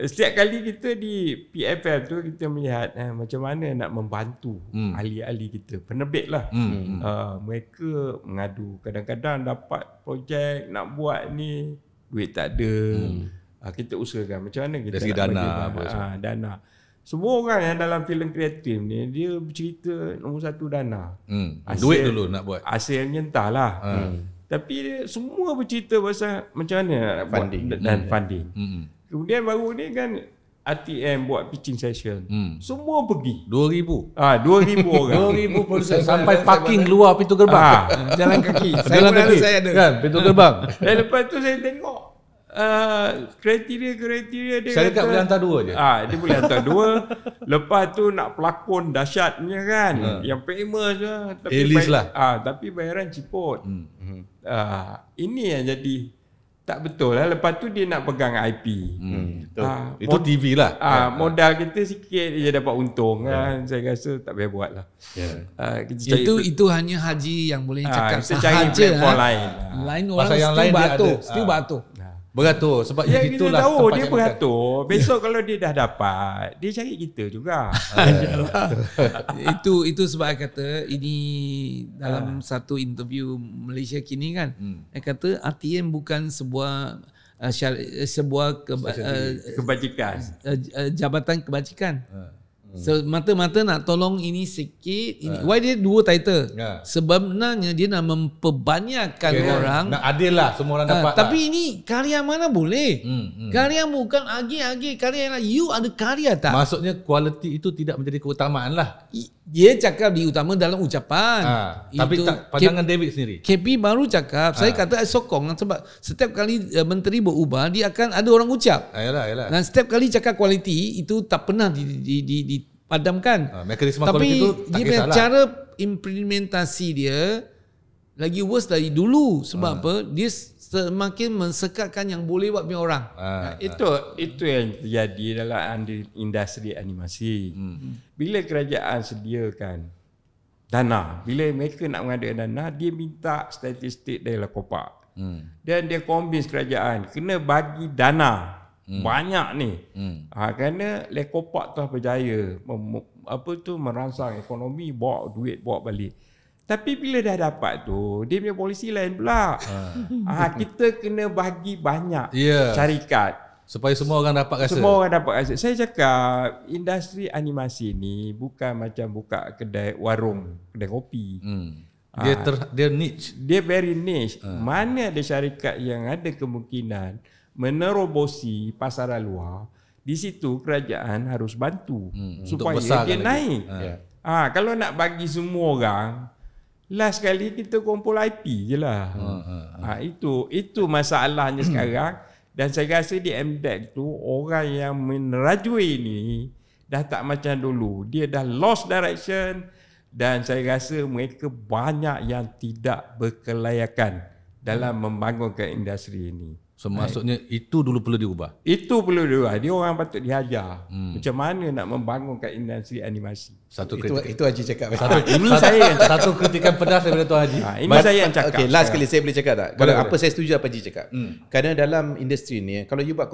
Setiap kali kita di PFM tu kita melihat macam mana nak membantu ahli-ahli kita, penerbit lah. Mereka mengadu, kadang-kadang dapat projek nak buat ni, duit tak ada. Kita usahakan macam mana kita dari nak dana, dana. Semua orang yang dalam filem kreatif ni dia bercerita nombor 1 dana. Duit dulu nak buat. Hasilnya entahlah. Tapi dia semua bercerita pasal macam mana nak funding buat dan funding. Kemudian baru ni kan RTM buat pitching session. Semua pergi. 2,000. 2,000 orang. 2,000 produsen sampai parking luar pintu gerbang. Jalan kaki. Jalan kaki. Saya ada. Kan pintu gerbang. Dan lepas tu saya tengok kriteria dia syarikat boleh hantar 2 je. Dia boleh hantar 2. Lepas tu nak pelakon dahsyat punya kan, yang famous lah, tapi A-list lah. Tapi bayaran ciput. Ini yang jadi. tak betul lah. Lepas tu dia nak pegang IP. Itu TV lah. Modal kita sikit dia dapat untung kan. Saya rasa tak payah buat lah. Itu hanya Haji yang boleh cakap kita cari platform lain. Lain orang Pasal yang lain still beratur. Beratur sebab Ya, itulah kita tahu tempat dia yang beratur. Besok kalau dia dah dapat, dia cari kita juga. Itu sebab saya kata ini dalam satu interview Malaysia kini kan. Saya kata RTM bukan sebuah Kebajikan. Jabatan kebajikan. Semata-mata nak tolong ini sikit ini. Why dia dua title? Sebenarnya dia nak memperbanyakkan orang. Nak adil lah, semua orang dapat. Tapi ini karya mana boleh? Karya bukan agi-agi karya yang you ada karya tak? Maksudnya kualiti itu tidak menjadi keutamaan lah. Dia cakap diutama dalam ucapan. Tapi tak pandangan David sendiri. KP baru cakap, saya kata saya sokong sebab setiap kali menteri berubah dia akan ada orang ucap. Yalah. Dan setiap kali cakap kualiti itu tak pernah dipadamkan. Mekanisme tapi kualiti itu tak dia punya kisahlah. cara implementasi dia lagi worse dari dulu. Sebab apa? Dia semakin mensekatkan yang boleh buat punya orang. Itu yang terjadi dalam industri animasi. Bila kerajaan sediakan dana, bila mereka nak mengadakan dana, dia minta statistik dari Lakopak. Dan dia convince kerajaan kena bagi dana banyak ni. Kerana Lakopak telah berjaya merangsang ekonomi, bawa duit bawa balik. Tapi bila dah dapat tu, dia punya polisi lain pula. Kita kena bagi banyak syarikat. Supaya semua orang dapat rasa. Semua orang dapat rasa. Saya cakap, industri animasi ni bukan macam buka kedai warung, kedai kopi. Dia niche. Dia very niche. Mana ada syarikat yang ada kemungkinan menerobosi pasaran luar, di situ kerajaan harus bantu supaya dia naik. Kalau nak bagi semua orang, last kali kita kumpul IP je lah. Itu masalahnya sekarang. Dan saya rasa di MDEC tu orang yang menerajui ni dah tak macam dulu. Dia dah lost direction dan saya rasa mereka banyak yang tidak berkelayakan dalam membangunkan industri ini. So maksudnya itu dulu perlu diubah. Itu perlu diubah. Dia orang patut diajar macam mana nak membangunkan industri animasi. Itu Haji cakap. Satu kritikan pedas daripada Tuan Haji. Ini saya yang cakap. Okay, last kali saya boleh cakap tak? Kalau apa saya setuju apa Haji cakap. Kerana dalam industri ni, kalau you buat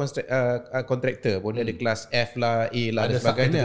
kontraktor pun ada kelas F lah, A lah dan sebagainya.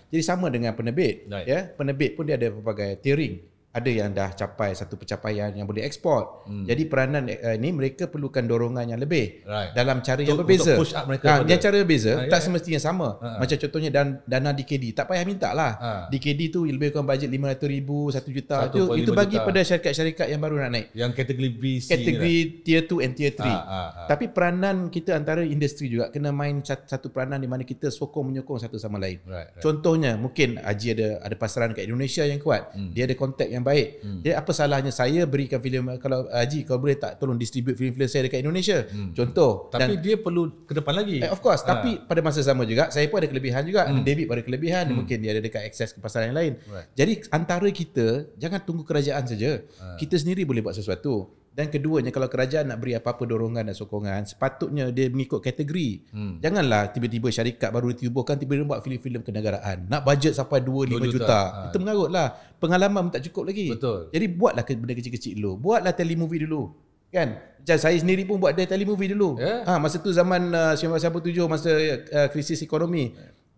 Jadi sama dengan penerbit. Penerbit pun dia ada pelbagai tiering. Ada yang dah capai satu pencapaian yang boleh ekspor. Jadi peranan ni mereka perlukan dorongan yang lebih dalam cara yang berbeza. Untuk push up mereka. Yang cara berbeza tak semestinya sama. Macam contohnya dana DKD, tak payah minta lah. DKD tu lebih kurang bajet 500,000, 1 juta. Itu bagi pada syarikat-syarikat yang baru nak naik. Yang kategori B, C. Kategori tier 2 and tier 3. Tapi peranan kita antara industri juga kena main satu peranan di mana kita menyokong satu sama lain. Contohnya mungkin Haji ada pasaran kat Indonesia yang kuat. Dia ada kontak yang baik. Jadi apa salahnya saya berikan filem, kalau Haji kau boleh tak tolong distribute filem-filem saya dekat Indonesia. Contoh. Tapi dia perlu ke depan lagi. Of course. Tapi pada masa sama juga saya pun ada kelebihan juga. David pun ada kelebihan. Mungkin dia ada dekat akses ke pasaran yang lain. Jadi antara kita jangan tunggu kerajaan saja. Kita sendiri boleh buat sesuatu. Dan keduanya, kalau kerajaan nak beri apa-apa dorongan dan sokongan, sepatutnya dia mengikut kategori. Janganlah tiba-tiba syarikat baru ditubuhkan, tiba-tiba buat filem-filem kenegaraan. Nak bajet sampai 2-5 juta. Itu mengarutlah. Pengalaman tak cukup lagi. Betul. Jadi buatlah benda kecil-kecil dulu. Buatlah telemovie dulu. Kan? Macam saya sendiri pun buat telemovie dulu. Masa tu zaman 1997, masa krisis ekonomi.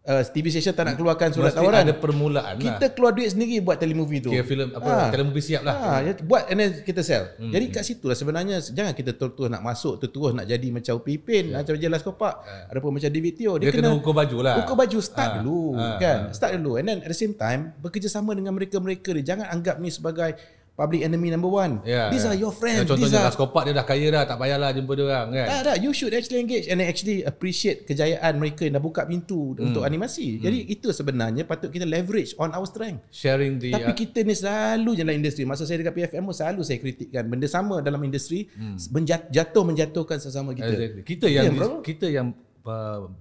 TV station tak nak keluarkan surat tawaran. Ada permulaan kita lah. keluar duit sendiri buat telemovie tu. Kira filem telemovie siap lah. Buat and then kita sell. Jadi kat situ lah sebenarnya, jangan kita terus nak masuk, terus nak jadi macam Upin Ipin, macam Jelas Kopak, ataupun macam David Teo. Dia kena ukur baju lah. Ukur baju start dulu kan. Start dulu, and then at the same time bekerjasama dengan mereka-mereka ni. Jangan anggap ni sebagai public enemy number one. These are your friends. Contohnya Jelas Kopak dia dah kaya dah, tak payahlah jumpa dia orang kan. Tak, you should actually engage and actually appreciate kejayaan mereka yang dah buka pintu untuk animasi. Jadi itu sebenarnya patut kita leverage on our strength. Sharing the Tapi kita ni selalu je dalam industri. Masa saya dekat PFM selalu saya kritikkan benda sama dalam industri, menjatuhkan sesama kita. Exactly. Kita yang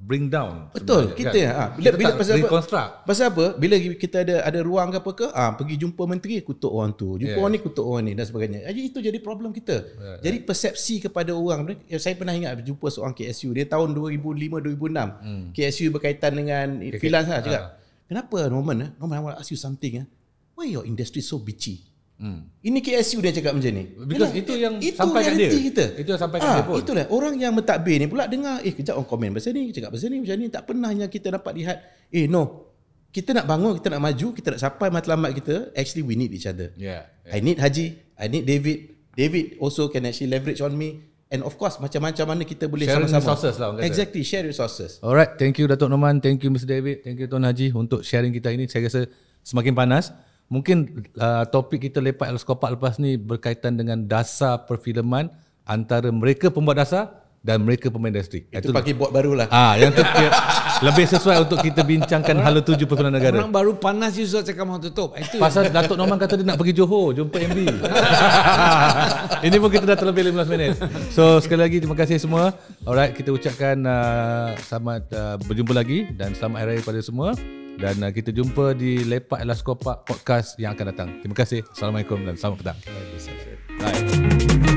bring down. Betul. Kita bila pasal apa? Reconstruct. Pasal apa? Bila kita ada ruang ke apa ke, pergi jumpa menteri, kutuk orang tu. Jumpa orang ni, kutuk orang ni dan sebagainya. Jadi itu jadi problem kita. Jadi persepsi kepada orang, saya pernah ingat jumpa seorang KSU, dia tahun 2005-2006. KSU berkaitan dengan freelance lah, cakap. Kenapa Norman, I want to ask you something. Why your industry so bitchy? Ini KSU dia cakap macam ni. Because itu yang sampai kat dia. Kita. Itu yang sampai kat dia pun. Itulah orang yang mentadbir ni pula dengar, kejap orang komen pasal ni, cakap pasal ni macam ni, tak pernahnya kita dapat lihat, no. Kita nak bangun, kita nak maju, kita nak sampai matlamat kita, actually we need each other. I need Haji, I need David. David also can actually leverage on me. And of course, macam-macam mana kita boleh share sama-sama. Resources lah, exactly, share resources. Alright, thank you Datuk Norman, thank you Mr. David, thank you Tuan Haji untuk sharing kita ini. Saya rasa semakin panas. Mungkin topik kita lepak Eloskopak lepas ni berkaitan dengan dasar perfilman antara mereka pembuat dasar dan mereka pemain industri. Itu pakai bot baru lah. Yang tu lebih sesuai untuk kita bincangkan hala tuju perfilman negara. Orang baru panas je Ustaz cakap mau tutup. Itu pasal Datuk Norman kata dia nak pergi Johor jumpa MB. Ini pun kita dah terlebih 15 minit. So sekali lagi terima kasih semua. Alright, kita ucapkan selamat berjumpa lagi dan selamat hari raya kepada semua. Dan kita jumpa di Lepak Eloskopak Podcast yang akan datang. Terima kasih. Assalamualaikum dan selamat petang. Bye.